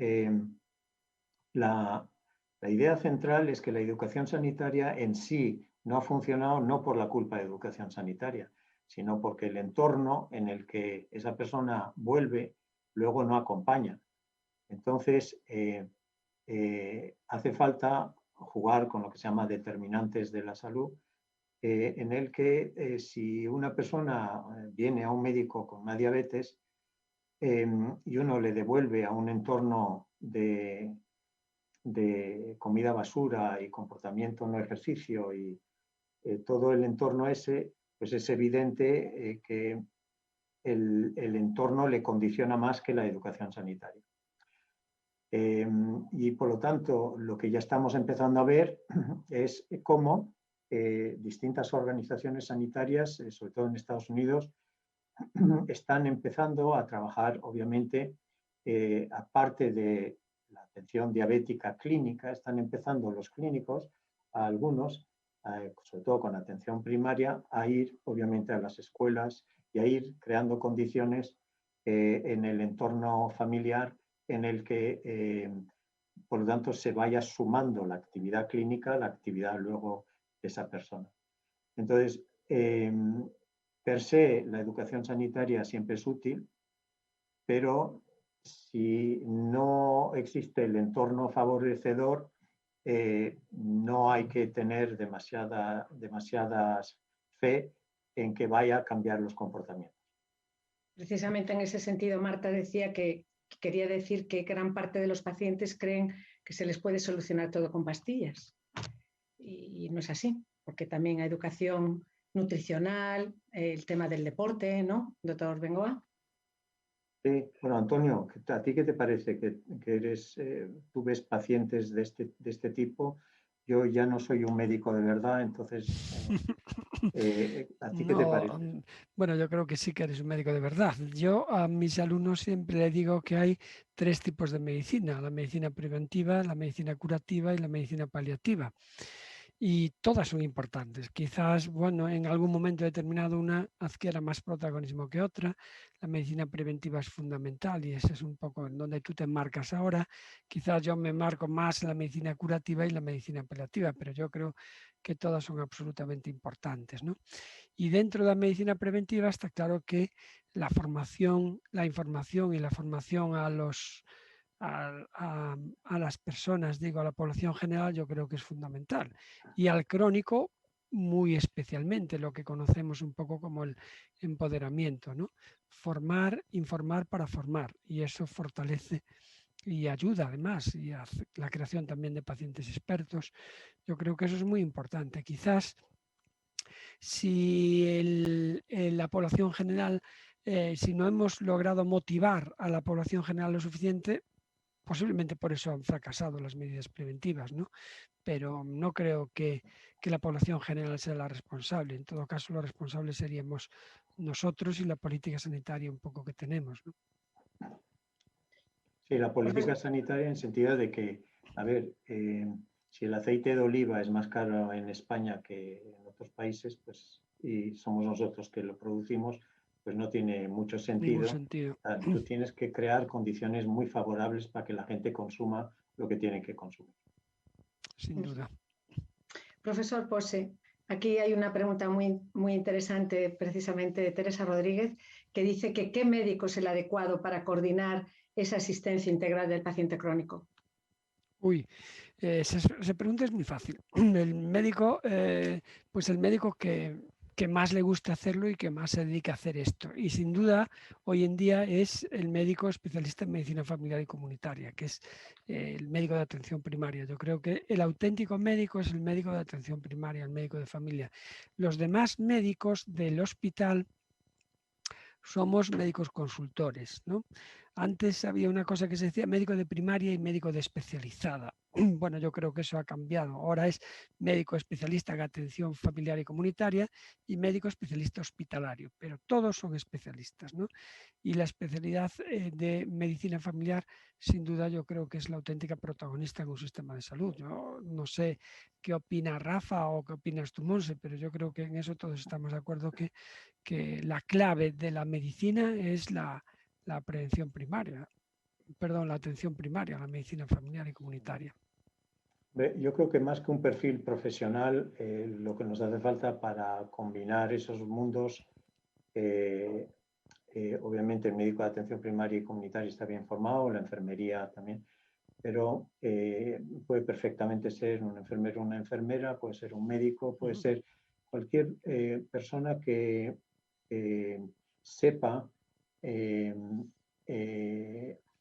la idea central es que la educación sanitaria en sí no ha funcionado no por la culpa de educación sanitaria, sino porque el entorno en el que esa persona vuelve luego no acompaña. Entonces, hace falta jugar con lo que se llama determinantes de la salud, en el que si una persona viene a un médico con una diabetes y uno le devuelve a un entorno de de comida basura y comportamiento no ejercicio y todo el entorno ese, pues es evidente que el entorno le condiciona más que la educación sanitaria. Y por lo tanto, lo que ya estamos empezando a ver es cómo distintas organizaciones sanitarias, sobre todo en Estados Unidos, están empezando a trabajar, obviamente, aparte de la atención diabética clínica, están empezando los clínicos, a algunos, sobre todo con atención primaria, a ir, obviamente, a las escuelas y a ir creando condiciones en el entorno familiar en el que, por lo tanto, se vaya sumando la actividad clínica a la actividad luego de esa persona. Entonces, per se, la educación sanitaria siempre es útil, pero si no existe el entorno favorecedor, no hay que tener demasiadas fe en que vaya a cambiar los comportamientos. Precisamente en ese sentido, Marta decía que quería decir que gran parte de los pacientes creen que se les puede solucionar todo con pastillas. Y no es así, porque también hay educación nutricional, el tema del deporte, ¿no, doctor Bengoa? Sí, bueno, Antonio, ¿a ti qué te parece? Que tú ves pacientes de este tipo. Yo ya no soy un médico de verdad, entonces, ¿a ti qué te parece? No, bueno, yo creo que sí que eres un médico de verdad. Yo a mis alumnos siempre les digo que hay 3 tipos de medicina: la medicina preventiva, la medicina curativa y la medicina paliativa. Y todas son importantes. Quizás, bueno, en algún momento determinado una adquiera más protagonismo que otra. La medicina preventiva es fundamental y ese es un poco en donde tú te marcas ahora. Quizás yo me marco más en la medicina curativa y la medicina paliativa, pero yo creo que todas son absolutamente importantes, ¿no? Y dentro de la medicina preventiva está claro que la formación, la información y la formación a las personas, digo, a la población general, yo creo que es fundamental. Y al crónico, muy especialmente, lo que conocemos un poco como el empoderamiento, ¿no? Formar, informar para formar. Y eso fortalece y ayuda además, y hace la creación también de pacientes expertos. Yo creo que eso es muy importante. Quizás si la población general, si no hemos logrado motivar a la población general lo suficiente, posiblemente por eso han fracasado las medidas preventivas, ¿no? Pero no creo que la población general sea la responsable. En todo caso, los responsables seríamos nosotros y la política sanitaria un poco que tenemos, ¿no? Sí, la política sanitaria en el sentido de que, a ver, si el aceite de oliva es más caro en España que en otros países, pues, y somos nosotros que lo producimos, pues no tiene mucho Ningún sentido. sentido. Tú tienes que crear condiciones muy favorables para que la gente consuma lo que tiene que consumir. Sin duda. Profesor Pose, aquí hay una pregunta muy interesante precisamente de Teresa Rodríguez, que dice que ¿qué médico es el adecuado para coordinar esa asistencia integral del paciente crónico? Uy, esa pregunta es muy fácil. El médico, pues el médico que más le gusta hacerlo y que más se dedica a hacer esto. Y sin duda, hoy en día es el médico especialista en medicina familiar y comunitaria, que es el médico de atención primaria. Yo creo que el auténtico médico es el médico de atención primaria, el médico de familia. Los demás médicos del hospital somos médicos consultores, ¿no? Antes había una cosa que se decía médico de primaria y médico de especializada. Bueno, yo creo que eso ha cambiado. Ahora es médico especialista en atención familiar y comunitaria y médico especialista hospitalario, pero todos son especialistas, ¿no? Y la especialidad de medicina familiar, sin duda, yo creo que es la auténtica protagonista en un sistema de salud. Yo no sé qué opina Rafa o qué opinas tú, Monse, pero yo creo que en eso todos estamos de acuerdo que la clave de la medicina es la prevención primaria, perdón, la atención primaria, la medicina familiar y comunitaria. Yo creo que más que un perfil profesional, lo que nos hace falta para combinar esos mundos, obviamente el médico de atención primaria y comunitaria está bien formado, la enfermería también, pero puede perfectamente ser un enfermero o una enfermera, puede ser un médico, puede ser cualquier persona que sepa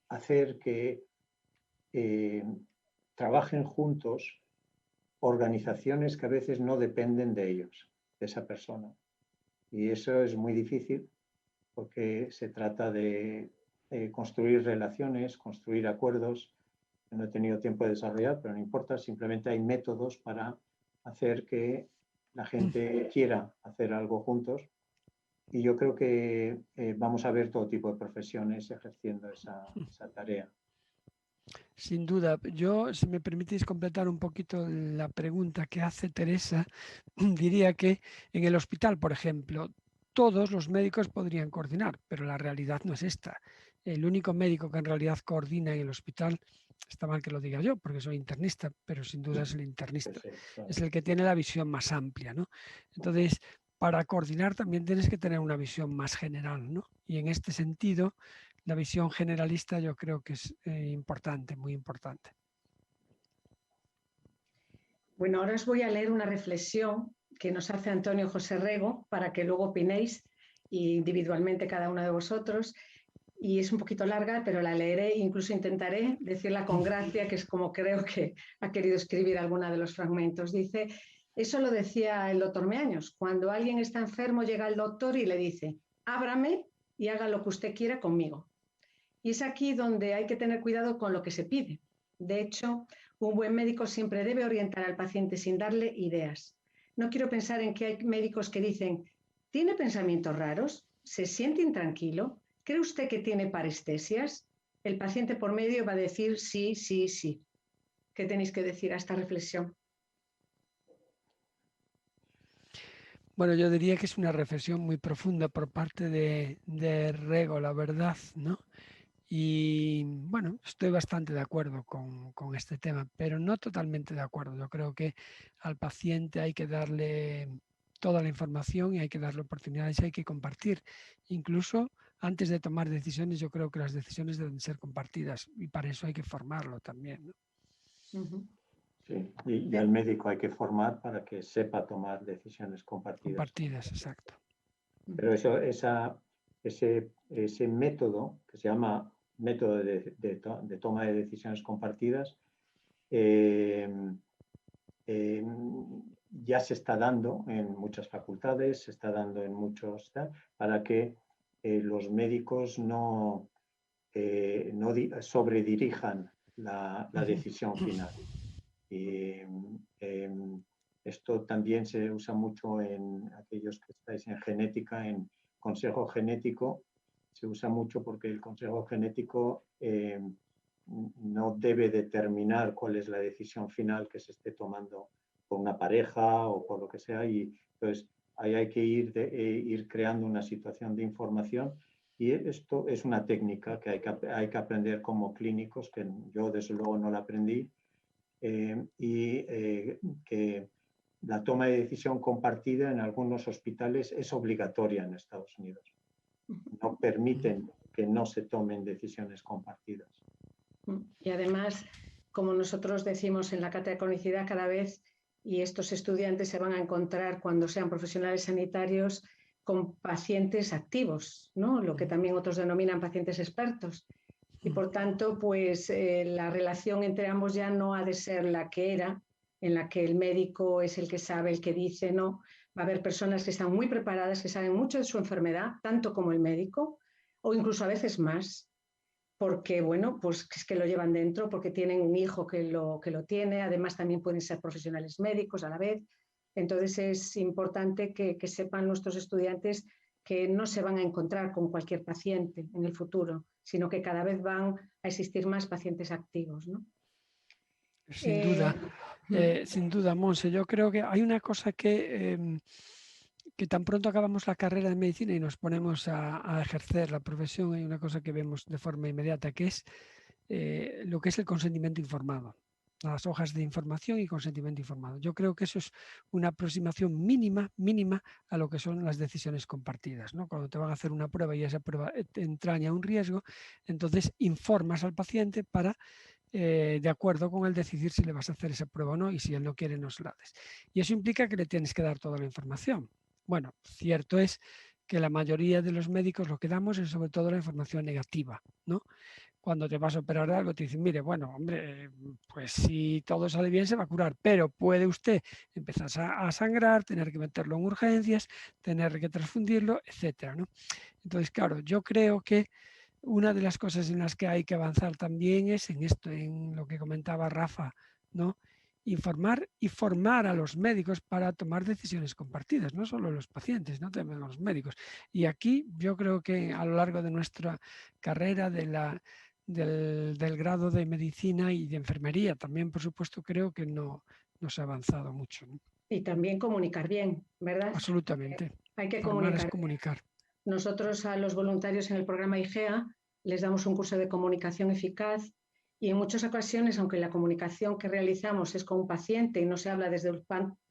hacer que trabajen juntos organizaciones que a veces no dependen de ellos, de esa persona. Y eso es muy difícil porque se trata de construir relaciones, construir acuerdos. No he tenido tiempo de desarrollar, pero no importa, simplemente hay métodos para hacer que la gente quiera hacer algo juntos. Y yo creo que vamos a ver todo tipo de profesiones ejerciendo esa tarea. Sin duda. Yo, si me permitís completar un poquito la pregunta que hace Teresa, diría que en el hospital, por ejemplo, todos los médicos podrían coordinar, pero la realidad no es esta. El único médico que en realidad coordina en el hospital, está mal que lo diga yo, porque soy internista, pero sin duda es el internista. Sí, claro. Es el que tiene la visión más amplia, ¿no? Entonces, para coordinar también tienes que tener una visión más general, ¿no? Y en este sentido, la visión generalista yo creo que es importante, muy importante. Bueno, ahora os voy a leer una reflexión que nos hace Antonio José Rego para que luego opinéis individualmente cada uno de vosotros. Y es un poquito larga, pero la leeré, incluso intentaré decirla con gracia, que es como creo que ha querido escribir alguna de los fragmentos. Dice, eso lo decía el doctor Meaños, cuando alguien está enfermo llega el doctor y le dice, ábrame y haga lo que usted quiera conmigo. Y es aquí donde hay que tener cuidado con lo que se pide. De hecho, un buen médico siempre debe orientar al paciente sin darle ideas. No quiero pensar en que hay médicos que dicen, ¿tiene pensamientos raros? ¿Se siente intranquilo? ¿Cree usted que tiene parestesias? El paciente por medio va a decir sí, sí, sí. ¿Qué tenéis que decir a esta reflexión? Bueno, yo diría que es una reflexión muy profunda por parte de Rego, la verdad, ¿no? Y bueno, estoy bastante de acuerdo con este tema, pero no totalmente de acuerdo. Yo creo que al paciente hay que darle toda la información y hay que darle oportunidades y hay que compartir. Incluso antes de tomar decisiones, yo creo que las decisiones deben ser compartidas y para eso hay que formarlo también, ¿no? Sí, y al médico hay que formar para que sepa tomar decisiones compartidas. Compartidas, exacto. Pero ese método, que se llama método de toma de decisiones compartidas, ya se está dando en muchas facultades, se está dando en muchos, para que los médicos no sobredirijan la decisión final. Y esto también se usa mucho en aquellos que estáis en genética, en consejo genético. Se usa mucho porque el consejo genético no debe determinar cuál es la decisión final que se esté tomando por una pareja o por lo que sea. Y entonces ahí hay que ir creando una situación de información. Y esto es una técnica que hay que aprender como clínicos, que yo desde luego no la aprendí, que la toma de decisión compartida en algunos hospitales es obligatoria en Estados Unidos. No permiten que no se tomen decisiones compartidas. Y además, como nosotros decimos en la cátedra de cronicidad, cada vez, y estos estudiantes se van a encontrar cuando sean profesionales sanitarios con pacientes activos, ¿no? Lo que también otros denominan pacientes expertos. Y por tanto, pues la relación entre ambos ya no ha de ser la que era, en la que el médico es el que sabe, el que dice, no. Va a haber personas que están muy preparadas, que saben mucho de su enfermedad, tanto como el médico, o incluso a veces más, porque, bueno, pues es que lo llevan dentro, porque tienen un hijo que lo tiene, además también pueden ser profesionales médicos a la vez. Entonces es importante que sepan nuestros estudiantes que no se van a encontrar con cualquier paciente en el futuro, sino que cada vez van a existir más pacientes activos, ¿no? Sin duda, Monse. Yo creo que hay una cosa que tan pronto acabamos la carrera de medicina y nos ponemos a ejercer la profesión, hay una cosa que vemos de forma inmediata, que es lo que es el consentimiento informado. Las hojas de información y consentimiento informado. Yo creo que eso es una aproximación mínima a lo que son las decisiones compartidas, ¿no? Cuando te van a hacer una prueba y esa prueba entraña un riesgo, entonces informas al paciente para, de acuerdo con él, decidir si le vas a hacer esa prueba o no, y si él no quiere, no se la des. Y eso implica que le tienes que dar toda la información. Bueno, cierto es que la mayoría de los médicos lo que damos es sobre todo la información negativa, ¿no? cuando te vas a operar de algo, te dicen, mire, bueno, hombre, pues si todo sale bien se va a curar, pero puede usted empezar a sangrar, tener que meterlo en urgencias, tener que transfundirlo, etcétera, ¿no? Entonces, claro, yo creo que una de las cosas en las que hay que avanzar también es en esto, en lo que comentaba Rafa, ¿no? Informar y formar a los médicos para tomar decisiones compartidas, no solo los pacientes, no también los médicos. Y aquí yo creo que a lo largo de nuestra carrera del grado de medicina y de enfermería, también por supuesto creo que no se ha avanzado mucho, ¿no? Y también comunicar bien, ¿verdad? Absolutamente. Hay que Formar es comunicar. comunicar. Nosotros a los voluntarios en el programa IGEA les damos un curso de comunicación eficaz y en muchas ocasiones, aunque la comunicación que realizamos es con un paciente y no se habla desde el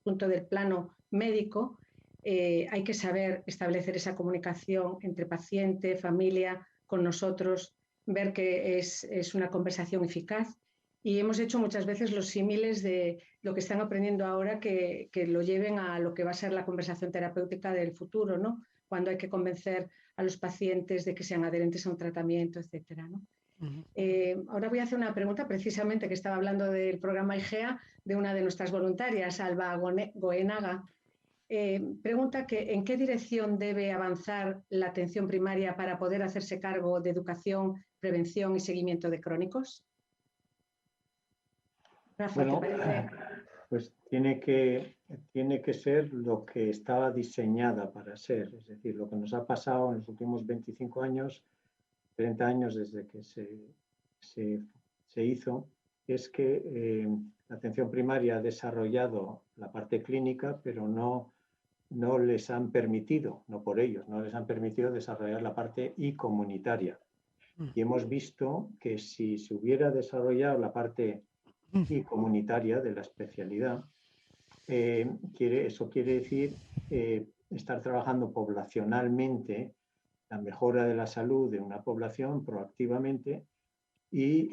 punto del plano médico, hay que saber establecer esa comunicación entre paciente, familia, con nosotros, ver que es una conversación eficaz. Y hemos hecho muchas veces los símiles de lo que están aprendiendo ahora que lo lleven a lo que va a ser la conversación terapéutica del futuro, ¿no? Cuando hay que convencer a los pacientes de que sean adherentes a un tratamiento, etcétera, ¿no? Ahora voy a hacer una pregunta, precisamente que estaba hablando del programa IGEA, de una de nuestras voluntarias, Alba Goenaga. Pregunta que ¿en qué dirección debe avanzar la atención primaria para poder hacerse cargo de educación, prevención y seguimiento de crónicos? Rafa, Bueno, ¿te parece? pues tiene que ser lo que estaba diseñada para ser. Es decir, lo que nos ha pasado en los últimos 25 años, 30 años desde que se hizo, es que la atención primaria ha desarrollado la parte clínica, pero no les han permitido, no por ellos, no les han permitido desarrollar la parte comunitaria. Y hemos visto que si se hubiera desarrollado la parte comunitaria de la especialidad, eso quiere decir estar trabajando poblacionalmente la mejora de la salud de una población proactivamente y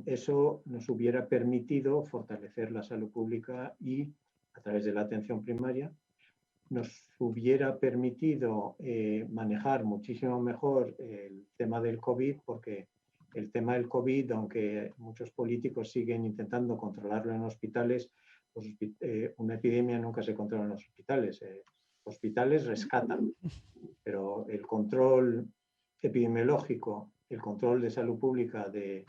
eso nos hubiera permitido fortalecer la salud pública y a través de la atención primaria nos hubiera permitido manejar muchísimo mejor el tema del COVID, porque el tema del COVID, aunque muchos políticos siguen intentando controlarlo en hospitales, pues, una epidemia nunca se controla en los hospitales. Hospitales rescatan, pero el control epidemiológico, el control de salud pública de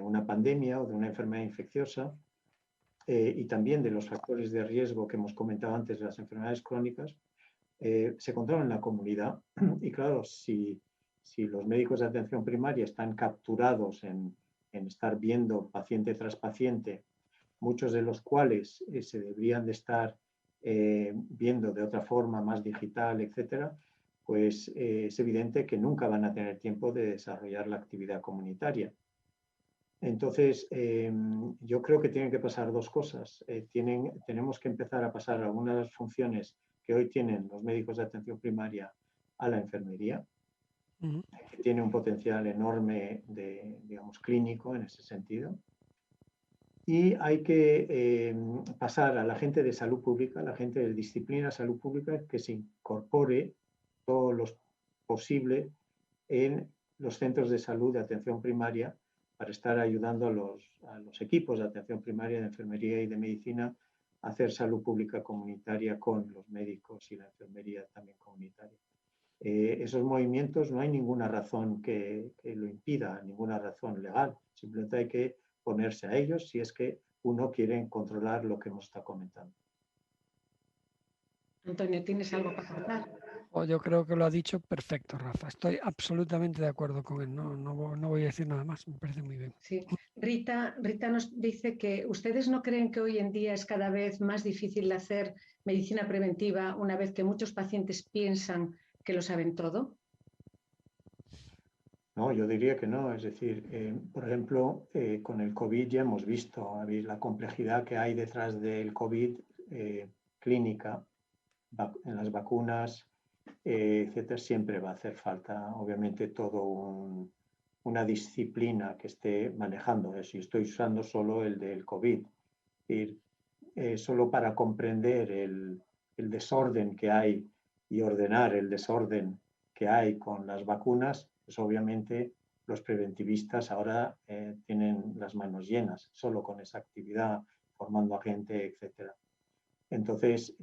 una pandemia o de una enfermedad infecciosa, y también de los factores de riesgo que hemos comentado antes de las enfermedades crónicas, se controlan en la comunidad. Y claro, si los médicos de atención primaria están capturados en estar viendo paciente tras paciente, muchos de los cuales se deberían de estar viendo de otra forma, más digital, etcétera, pues es evidente que nunca van a tener tiempo de desarrollar la actividad comunitaria. Entonces, yo creo que tienen que pasar dos cosas. Tenemos que empezar a pasar algunas de las funciones que hoy tienen los médicos de atención primaria a la enfermería, que tiene un potencial enorme digamos, clínico en ese sentido. Y hay que pasar a la gente de salud pública, la gente de disciplina salud pública, que se incorpore todo lo posible en los centros de salud de atención primaria para estar ayudando a los equipos de atención primaria, de enfermería y de medicina a hacer salud pública comunitaria con los médicos y la enfermería también comunitaria. Esos movimientos no hay ninguna razón que lo impida, ninguna razón legal. Simplemente hay que ponerse a ellos si es que uno quiere controlar lo que hemos estado comentando. Antonio, ¿tienes algo para contar? Yo creo que lo ha dicho perfecto, Rafa. Estoy absolutamente de acuerdo con él. No voy a decir nada más. Me parece muy bien. Sí. Rita nos dice que ustedes no creen que hoy en día es cada vez más difícil hacer medicina preventiva una vez que muchos pacientes piensan que lo saben todo. No, yo diría que no. Es decir, por ejemplo, con el COVID ya hemos visto la complejidad que hay detrás del COVID clínica, en las vacunas, etcétera. Siempre va a hacer falta, obviamente, una disciplina que esté manejando eso. Y estoy usando solo el del COVID. Es decir, solo para comprender el desorden que hay y ordenar el desorden que hay con las vacunas, pues obviamente los preventivistas ahora tienen las manos llenas solo con esa actividad, formando a gente, etc. Entonces,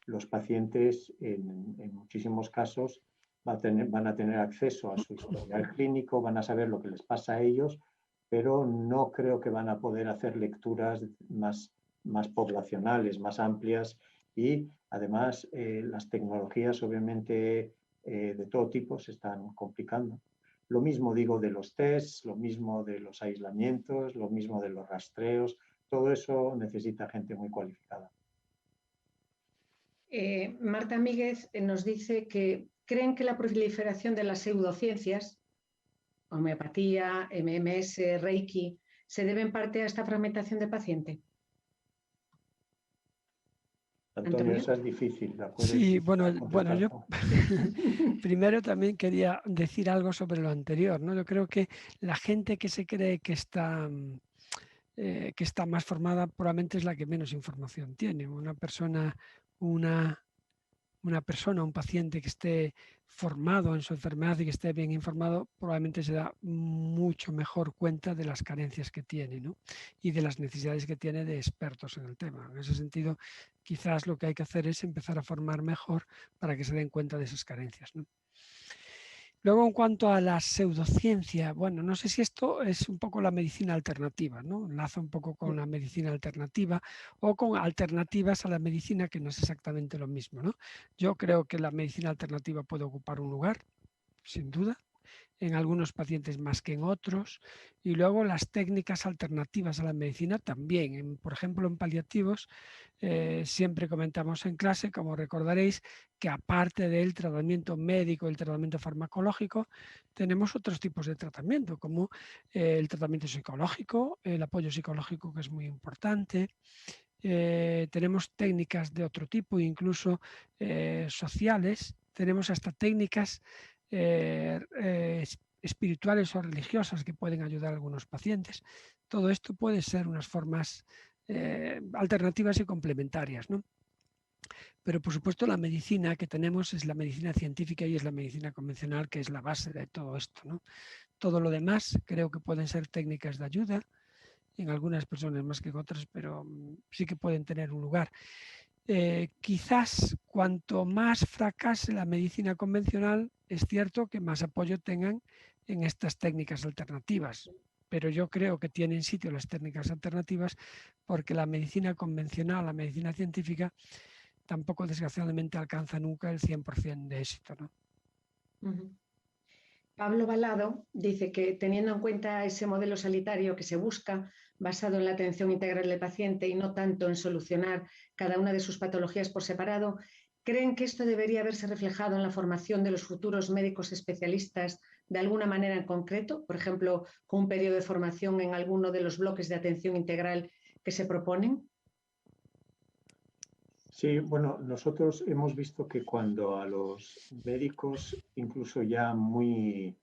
los pacientes en muchísimos casos van a tener acceso a su historial clínico, van a saber lo que les pasa a ellos, pero no creo que van a poder hacer lecturas más poblacionales, más amplias, y además las tecnologías obviamente de todo tipo se están complicando. Lo mismo digo de los tests, lo mismo de los aislamientos, lo mismo de los rastreos, todo eso necesita gente muy cualificada. Marta Míguez nos dice que creen que la proliferación de las pseudociencias, homeopatía, MMS, Reiki, se debe en parte a esta fragmentación del paciente. Antonio, esa es difícil. Sí, bueno, yo primero también quería decir algo sobre lo anterior, ¿no? Yo creo que la gente que se cree que está más formada probablemente es la que menos información tiene. Un paciente que esté formado en su enfermedad y que esté bien informado, probablemente se da mucho mejor cuenta de las carencias que tiene, ¿no? Y de las necesidades que tiene de expertos en el tema. En ese sentido, quizás lo que hay que hacer es empezar a formar mejor para que se den cuenta de esas carencias, ¿no? Luego, en cuanto a la pseudociencia, bueno, no sé si esto es un poco la medicina alternativa, ¿no? Enlaza un poco con la medicina alternativa o con alternativas a la medicina, que no es exactamente lo mismo, ¿no? Yo creo que la medicina alternativa puede ocupar un lugar, sin duda, en algunos pacientes más que en otros, y luego las técnicas alternativas a la medicina también. Por ejemplo, en paliativos siempre comentamos en clase, como recordaréis, que aparte del tratamiento médico, el tratamiento farmacológico, tenemos otros tipos de tratamiento, como el tratamiento psicológico, el apoyo psicológico, que es muy importante. Tenemos técnicas de otro tipo, incluso sociales. Tenemos hasta técnicas espirituales o religiosas que pueden ayudar a algunos pacientes. Todo esto puede ser unas formas alternativas y complementarias, ¿no? Pero por supuesto la medicina que tenemos es la medicina científica y es la medicina convencional, que es la base de todo esto, ¿no? Todo lo demás creo que pueden ser técnicas de ayuda, en algunas personas más que en otras, pero sí que pueden tener un lugar. Quizás cuanto más fracase la medicina convencional, es cierto que más apoyo tengan en estas técnicas alternativas, pero yo creo que tienen sitio las técnicas alternativas porque la medicina convencional, la medicina científica, tampoco desgraciadamente alcanza nunca el 100% de éxito, ¿no? Pablo Balado dice que teniendo en cuenta ese modelo sanitario que se busca, basado en la atención integral del paciente y no tanto en solucionar cada una de sus patologías por separado, ¿creen que esto debería haberse reflejado en la formación de los futuros médicos especialistas de alguna manera en concreto? Por ejemplo, con un periodo de formación en alguno de los bloques de atención integral que se proponen. Sí, bueno, nosotros hemos visto que cuando a los médicos, incluso ya muy,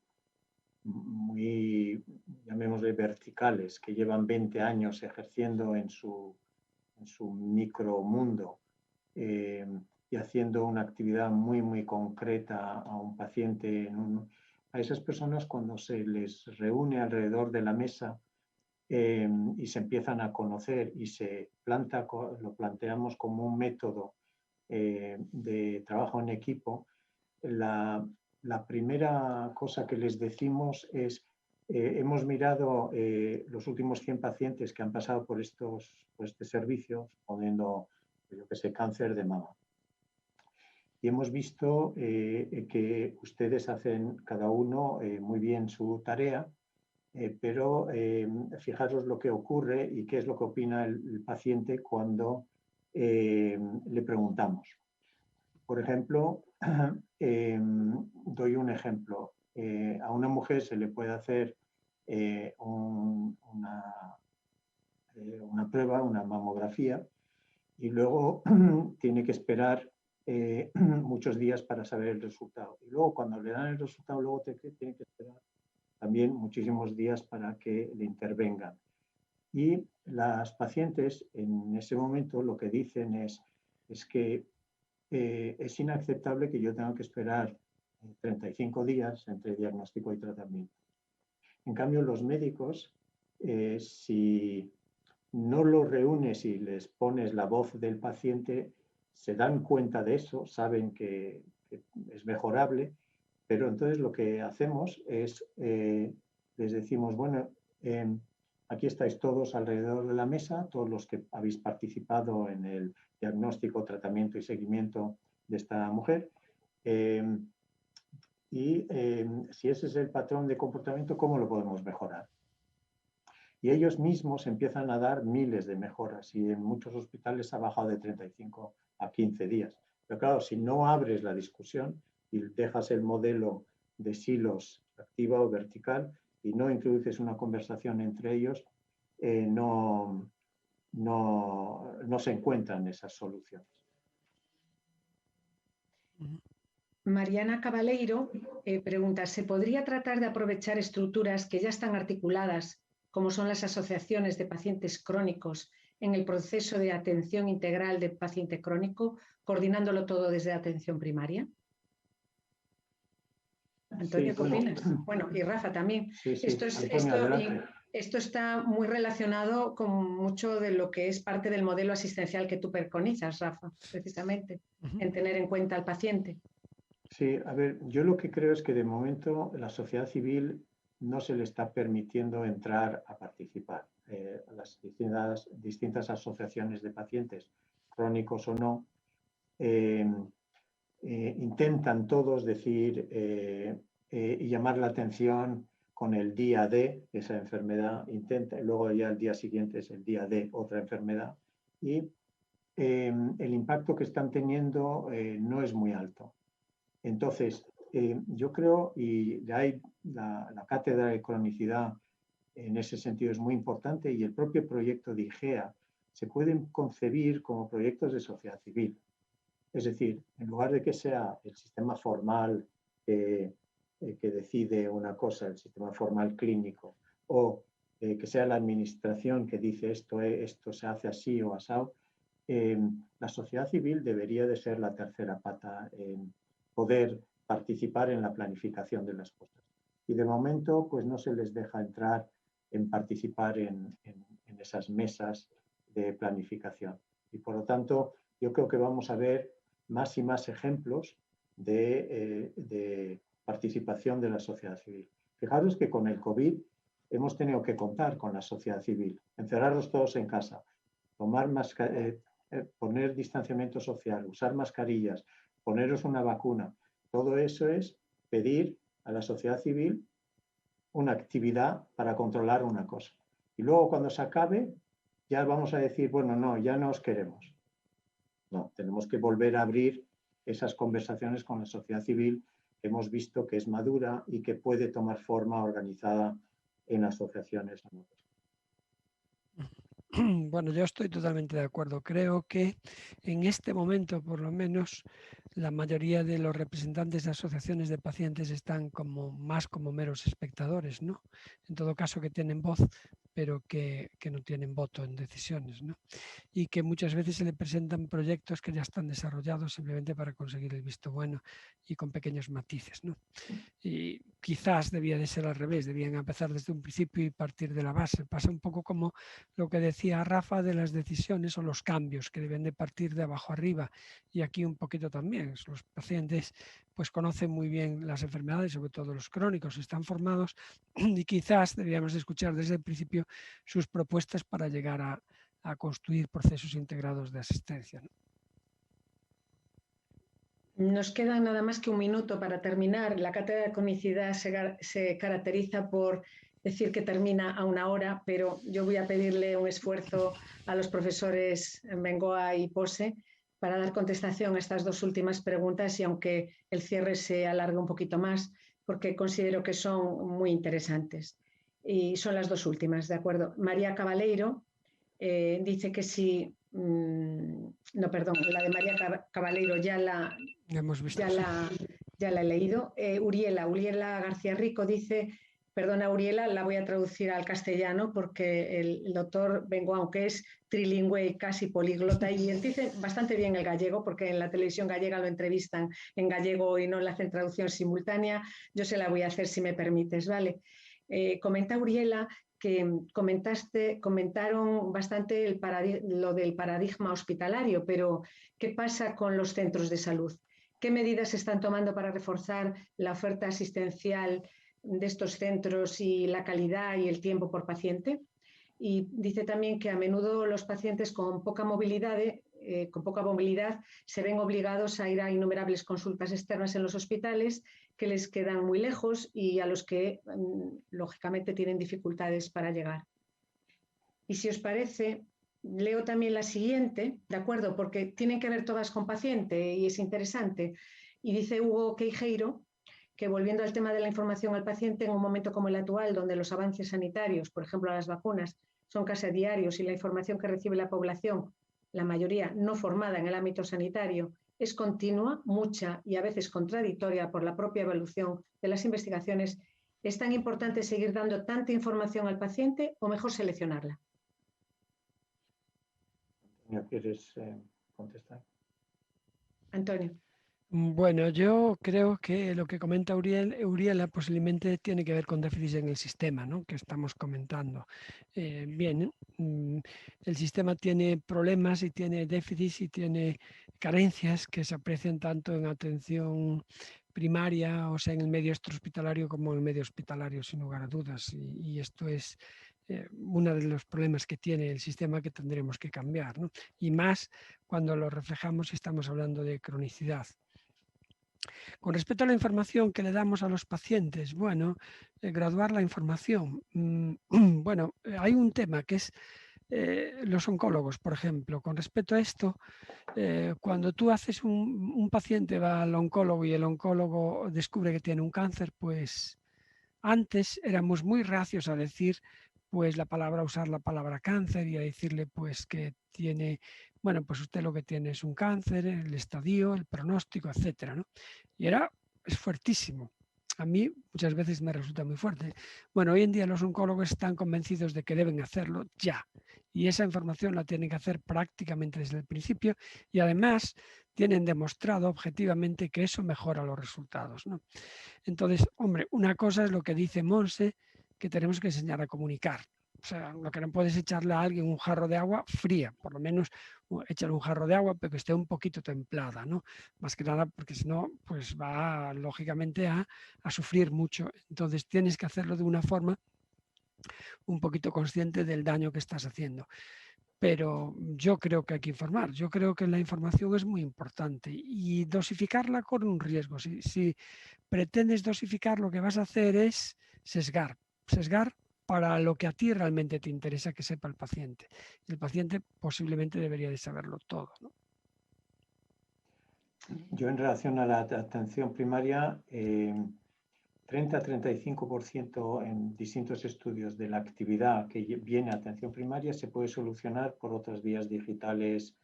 llamémosle verticales, que llevan 20 años ejerciendo en su micromundo y haciendo una actividad muy concreta a un paciente, a esas personas cuando se les reúne alrededor de la mesa y se empiezan a conocer y lo planteamos como un método de trabajo en equipo, la primera cosa que les decimos es hemos mirado los últimos 100 pacientes que han pasado por este servicio, poniendo, yo que sé, cáncer de mama. Y hemos visto que ustedes hacen cada uno muy bien su tarea, pero fijaros lo que ocurre y qué es lo que opina el paciente cuando le preguntamos. Por ejemplo, doy un ejemplo. A una mujer se le puede hacer una prueba, una mamografía, y luego tiene que esperar muchos días para saber el resultado. Y luego cuando le dan el resultado, luego tiene que esperar también muchísimos días para que le intervengan. Y las pacientes en ese momento lo que dicen es que es inaceptable que yo tenga que esperar 35 días entre diagnóstico y tratamiento. En cambio, los médicos, si no los reúnes y les pones la voz del paciente, se dan cuenta de eso, saben que es mejorable, pero entonces lo que hacemos es, les decimos, bueno, aquí estáis todos alrededor de la mesa, todos los que habéis participado en el diagnóstico, tratamiento y seguimiento de esta mujer. Si ese es el patrón de comportamiento, ¿cómo lo podemos mejorar? Y ellos mismos empiezan a dar miles de mejoras y en muchos hospitales ha bajado de 35 a 15 días. Pero claro, si no abres la discusión y dejas el modelo de silos activa o vertical y no introduces una conversación entre ellos, no se encuentran esas soluciones. Mariana Cabaleiro pregunta, ¿se podría tratar de aprovechar estructuras que ya están articuladas, como son las asociaciones de pacientes crónicos, en el proceso de atención integral del paciente crónico, coordinándolo todo desde atención primaria? Antonio, Sí, ¿qué opinas? Bueno, y Rafa también. Sí, Esto está muy relacionado con mucho de lo que es parte del modelo asistencial que tú preconizas, Rafa, precisamente, en tener en cuenta al paciente. Sí, a ver, yo lo que creo es que de momento la sociedad civil no se le está permitiendo entrar a participar. Las distintas asociaciones de pacientes, crónicos o no, intentan todos decir y llamar la atención con el día de esa enfermedad, luego ya el día siguiente es el día de otra enfermedad y el impacto que están teniendo no es muy alto. Entonces, yo creo, y de ahí la cátedra de cronicidad en ese sentido es muy importante y el propio proyecto de IGEA se pueden concebir como proyectos de sociedad civil. Es decir, en lugar de que sea el sistema formal que decide una cosa, el sistema formal clínico, o que sea la administración que dice esto se hace así o asado, la sociedad civil debería de ser la tercera pata en poder participar en la planificación de las cosas. Y de momento, pues no se les deja entrar en participar en esas mesas de planificación. Y por lo tanto, yo creo que vamos a ver más y más ejemplos de participación de la sociedad civil. Fijaros que con el COVID hemos tenido que contar con la sociedad civil, encerrarlos todos en casa, poner distanciamiento social, usar mascarillas, poneros una vacuna. Todo eso es pedir a la sociedad civil una actividad para controlar una cosa. Y luego cuando se acabe, ya vamos a decir, bueno, no, ya no os queremos. No, tenemos que volver a abrir esas conversaciones con la sociedad civil que hemos visto que es madura y que puede tomar forma organizada en asociaciones. Bueno, yo estoy totalmente de acuerdo. Creo que en este momento, por lo menos, la mayoría de los representantes de asociaciones de pacientes están más como meros espectadores, ¿no? En todo caso, que tienen voz, pero que no tienen voto en decisiones, ¿no? Y que muchas veces se le presentan proyectos que ya están desarrollados simplemente para conseguir el visto bueno y con pequeños matices, ¿no? Y quizás debía de ser al revés, debían empezar desde un principio y partir de la base. Pasa un poco como lo que decía Rafa de las decisiones o los cambios que deben de partir de abajo arriba, y aquí un poquito también. Los pacientes pues conocen muy bien las enfermedades, sobre todo los crónicos, están formados y quizás debíamos de escuchar desde el principio sus propuestas para llegar a construir procesos integrados de asistencia, ¿no? Nos queda nada más que un minuto para terminar. La cátedra de cronicidad se caracteriza por decir que termina a 1 hora, pero yo voy a pedirle un esfuerzo a los profesores Bengoa y Pose para dar contestación a estas 2 últimas preguntas, y aunque el cierre se alargue un poquito más, porque considero que son muy interesantes. Y son las 2 últimas, ¿de acuerdo? María Cabaleiro dice que sí. No, perdón, la de María Cabaleiro ya la he leído. Uriela García Rico dice, perdona Uriela, la voy a traducir al castellano porque el doctor Bengoa, aunque es trilingüe y casi políglota, y dice bastante bien el gallego, porque en la televisión gallega lo entrevistan en gallego y no le hacen traducción simultánea, yo se la voy a hacer si me permites, ¿vale? Comenta Uriela que comentaron bastante lo del paradigma hospitalario, pero ¿qué pasa con los centros de salud? ¿Qué medidas se están tomando para reforzar la oferta asistencial de estos centros y la calidad y el tiempo por paciente? Y dice también que a menudo los pacientes con poca movilidad se ven obligados a ir a innumerables consultas externas en los hospitales que les quedan muy lejos y a los que, lógicamente, tienen dificultades para llegar. Y si os parece, leo también la siguiente, ¿de acuerdo? Porque tienen que ver todas con paciente y es interesante. Y dice Hugo Queijeiro que, volviendo al tema de la información al paciente, en un momento como el actual, donde los avances sanitarios, por ejemplo las vacunas, son casi diarios y la información que recibe la población, la mayoría no formada en el ámbito sanitario, es continua, mucha y a veces contradictoria por la propia evolución de las investigaciones, ¿es tan importante seguir dando tanta información al paciente o mejor seleccionarla? ¿Quieres contestar? Antonio. Bueno, yo creo que lo que comenta Uriela posiblemente tiene que ver con déficits en el sistema, ¿no?, que estamos comentando. Bien, el sistema tiene problemas y tiene déficits y tiene carencias que se aprecian tanto en atención primaria, o sea, en el medio extrahospitalario como en el medio hospitalario, sin lugar a dudas. Y esto es uno de los problemas que tiene el sistema que tendremos que cambiar, ¿no? Y más cuando lo reflejamos y estamos hablando de cronicidad. Con respecto a la información que le damos a los pacientes, bueno, graduar la información. Bueno, hay un tema que es los oncólogos, por ejemplo. Con respecto a esto, cuando tú haces un paciente va al oncólogo y el oncólogo descubre que tiene un cáncer, pues antes éramos muy reacios a decir pues usar la palabra cáncer y a decirle pues que tiene, bueno, pues usted lo que tiene es un cáncer, el estadio, el pronóstico, etcétera, ¿no? Y es fuertísimo. A mí muchas veces me resulta muy fuerte. Bueno, hoy en día los oncólogos están convencidos de que deben hacerlo ya. Y esa información la tienen que hacer prácticamente desde el principio y además tienen demostrado objetivamente que eso mejora los resultados, ¿no? Entonces, hombre, una cosa es lo que dice Monse, que tenemos que enseñar a comunicar. O sea, lo que no puedes echarle a alguien un jarro de agua fría, por lo menos échale un jarro de agua, pero que esté un poquito templada, ¿no? Más que nada porque si no, pues va lógicamente a sufrir mucho. Entonces tienes que hacerlo de una forma un poquito consciente del daño que estás haciendo. Pero yo creo que hay que informar, yo creo que la información es muy importante y dosificarla con un riesgo. Si pretendes dosificar, lo que vas a hacer es sesgar para lo que a ti realmente te interesa que sepa el paciente. El paciente posiblemente debería de saberlo todo, ¿no? Yo, en relación a la atención primaria, 30-35% en distintos estudios de la actividad que viene a atención primaria se puede solucionar por otras vías digitales,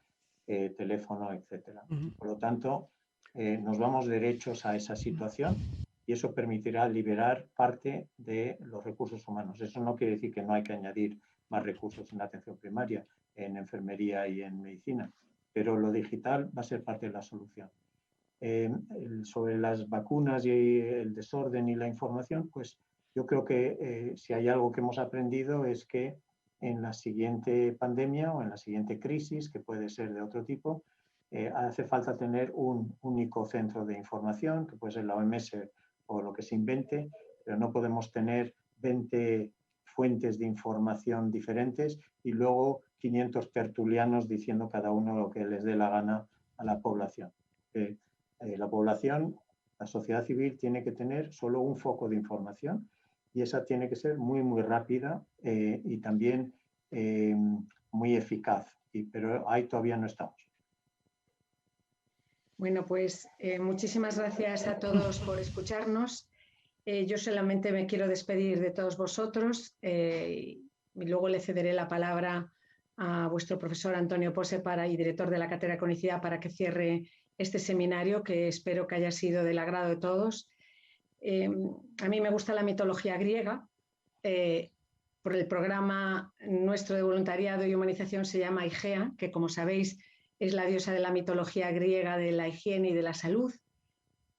teléfono, etc. Por lo tanto, nos vamos derechos a esa situación y eso permitirá liberar parte de los recursos humanos. Eso no quiere decir que no hay que añadir más recursos en la atención primaria, en enfermería y en medicina, pero lo digital va a ser parte de la solución. Sobre las vacunas y el desorden y la información, pues yo creo que si hay algo que hemos aprendido es que en la siguiente pandemia o en la siguiente crisis, que puede ser de otro tipo, hace falta tener un único centro de información, que puede ser la OMS o lo que se invente, pero no podemos tener 20 fuentes de información diferentes y luego 500 tertulianos diciendo cada uno lo que les dé la gana a la población. La población, la sociedad civil, tiene que tener solo un foco de información y esa tiene que ser muy, muy rápida y también muy eficaz. Pero ahí todavía no estamos. Bueno, pues muchísimas gracias a todos por escucharnos. Yo solamente me quiero despedir de todos vosotros y luego le cederé la palabra a vuestro profesor Antonio Pose y director de la Cátedra de Cronicidad para que cierre este seminario que espero que haya sido del agrado de todos. A mí me gusta la mitología griega. Por el programa nuestro de voluntariado y humanización se llama Igea, que como sabéis es la diosa de la mitología griega de la higiene y de la salud.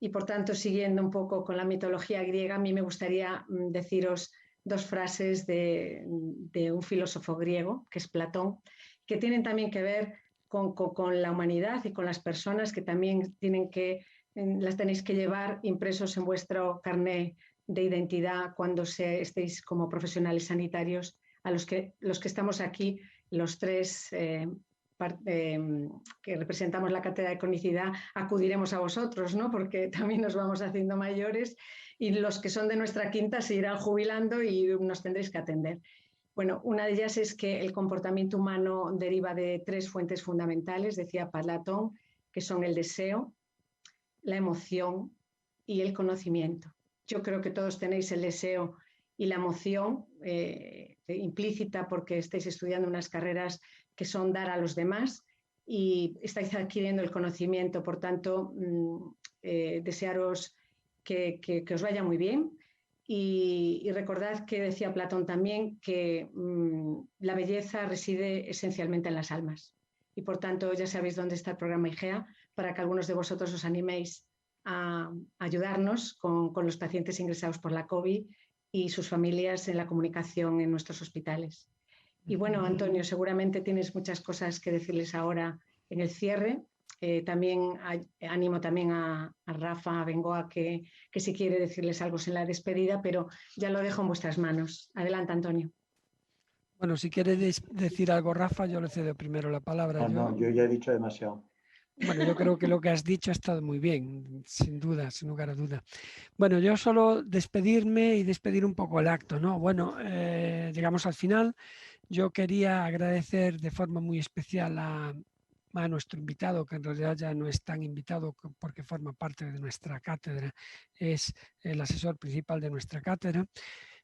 Y por tanto, siguiendo un poco con la mitología griega, a mí me gustaría deciros dos frases de un filósofo griego, que es Platón, que tienen también que ver con la humanidad y con las personas que también las tenéis que llevar impresos en vuestro carné de identidad cuando estéis como profesionales sanitarios, a los que estamos aquí, los tres que representamos la cátedra de cronicidad, acudiremos a vosotros, ¿no? Porque también nos vamos haciendo mayores y los que son de nuestra quinta se irán jubilando y nos tendréis que atender. Bueno, una de ellas es que el comportamiento humano deriva de 3 fuentes fundamentales, decía Platón, que son el deseo, la emoción y el conocimiento. Yo creo que todos tenéis el deseo y la emoción implícita porque estáis estudiando unas carreras que son dar a los demás y estáis adquiriendo el conocimiento. Por tanto, desearos que os vaya muy bien. Y recordad que decía Platón también que la belleza reside esencialmente en las almas. Y por tanto, ya sabéis dónde está el programa IGEA para que algunos de vosotros os animéis a ayudarnos con los pacientes ingresados por la COVID y sus familias en la comunicación en nuestros hospitales. Y bueno, Antonio, seguramente tienes muchas cosas que decirles ahora en el cierre. También animo también a Rafa Bengoa que si quiere decirles algo en la despedida, pero ya lo dejo en vuestras manos. Adelante, Antonio. Bueno, si quieres decir algo, Rafa, yo le cedo primero la palabra. No, yo ya he dicho demasiado. Bueno, yo creo que lo que has dicho ha estado muy bien, sin duda, sin lugar a duda. Bueno, yo solo despedirme y despedir un poco el acto, ¿no? Bueno, llegamos al final. Yo quería agradecer de forma muy especial a nuestro invitado, que en realidad ya no es tan invitado porque forma parte de nuestra cátedra, es el asesor principal de nuestra cátedra.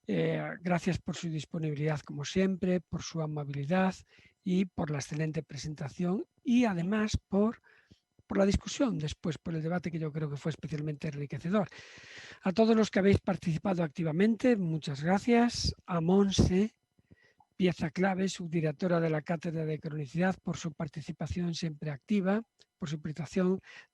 Gracias por su disponibilidad como siempre, por su amabilidad y por la excelente presentación y además por la discusión después, por el debate que yo creo que fue especialmente enriquecedor. A todos los que habéis participado activamente, muchas gracias. A Monse, pieza clave, subdirectora de la Cátedra de Cronicidad, por su participación siempre activa, por su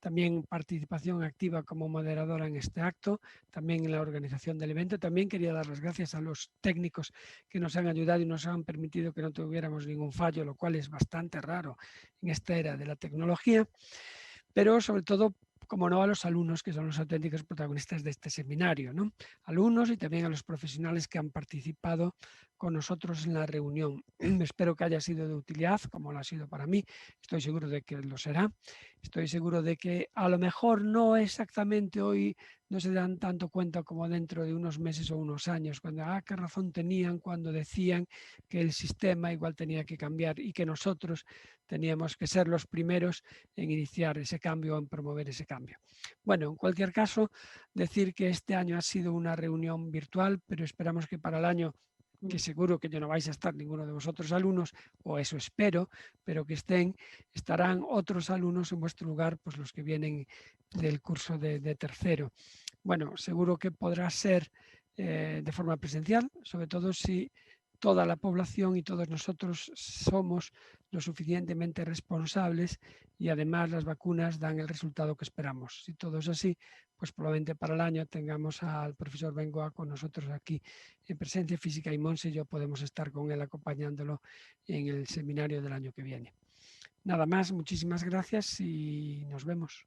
también participación activa como moderadora en este acto, también en la organización del evento. También quería dar las gracias a los técnicos que nos han ayudado y nos han permitido que no tuviéramos ningún fallo, lo cual es bastante raro en esta era de la tecnología, pero sobre todo, como no, a los alumnos, que son los auténticos protagonistas de este seminario, ¿no? Alumnos y también a los profesionales que han participado con nosotros en la reunión. Espero que haya sido de utilidad, como lo ha sido para mí. Estoy seguro de que lo será. Estoy seguro de que a lo mejor no exactamente hoy no se dan tanto cuenta como dentro de unos meses o unos años, cuando qué razón tenían cuando decían que el sistema igual tenía que cambiar y que nosotros teníamos que ser los primeros en iniciar ese cambio, en promover ese cambio. Bueno, en cualquier caso, decir que este año ha sido una reunión virtual, pero esperamos que para el año, que seguro que ya no vais a estar ninguno de vosotros alumnos, o eso espero, pero que estarán otros alumnos en vuestro lugar, pues los que vienen del curso de tercero. Bueno, seguro que podrá ser de forma presencial, sobre todo si toda la población y todos nosotros somos lo suficientemente responsables y además las vacunas dan el resultado que esperamos. Si todo es así, pues probablemente para el año tengamos al profesor Bengoa con nosotros aquí en presencia física y Monse y yo podemos estar con él acompañándolo en el seminario del año que viene. Nada más, muchísimas gracias y nos vemos.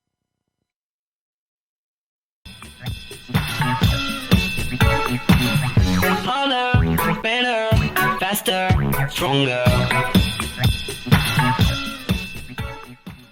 Harder, better, faster, stronger.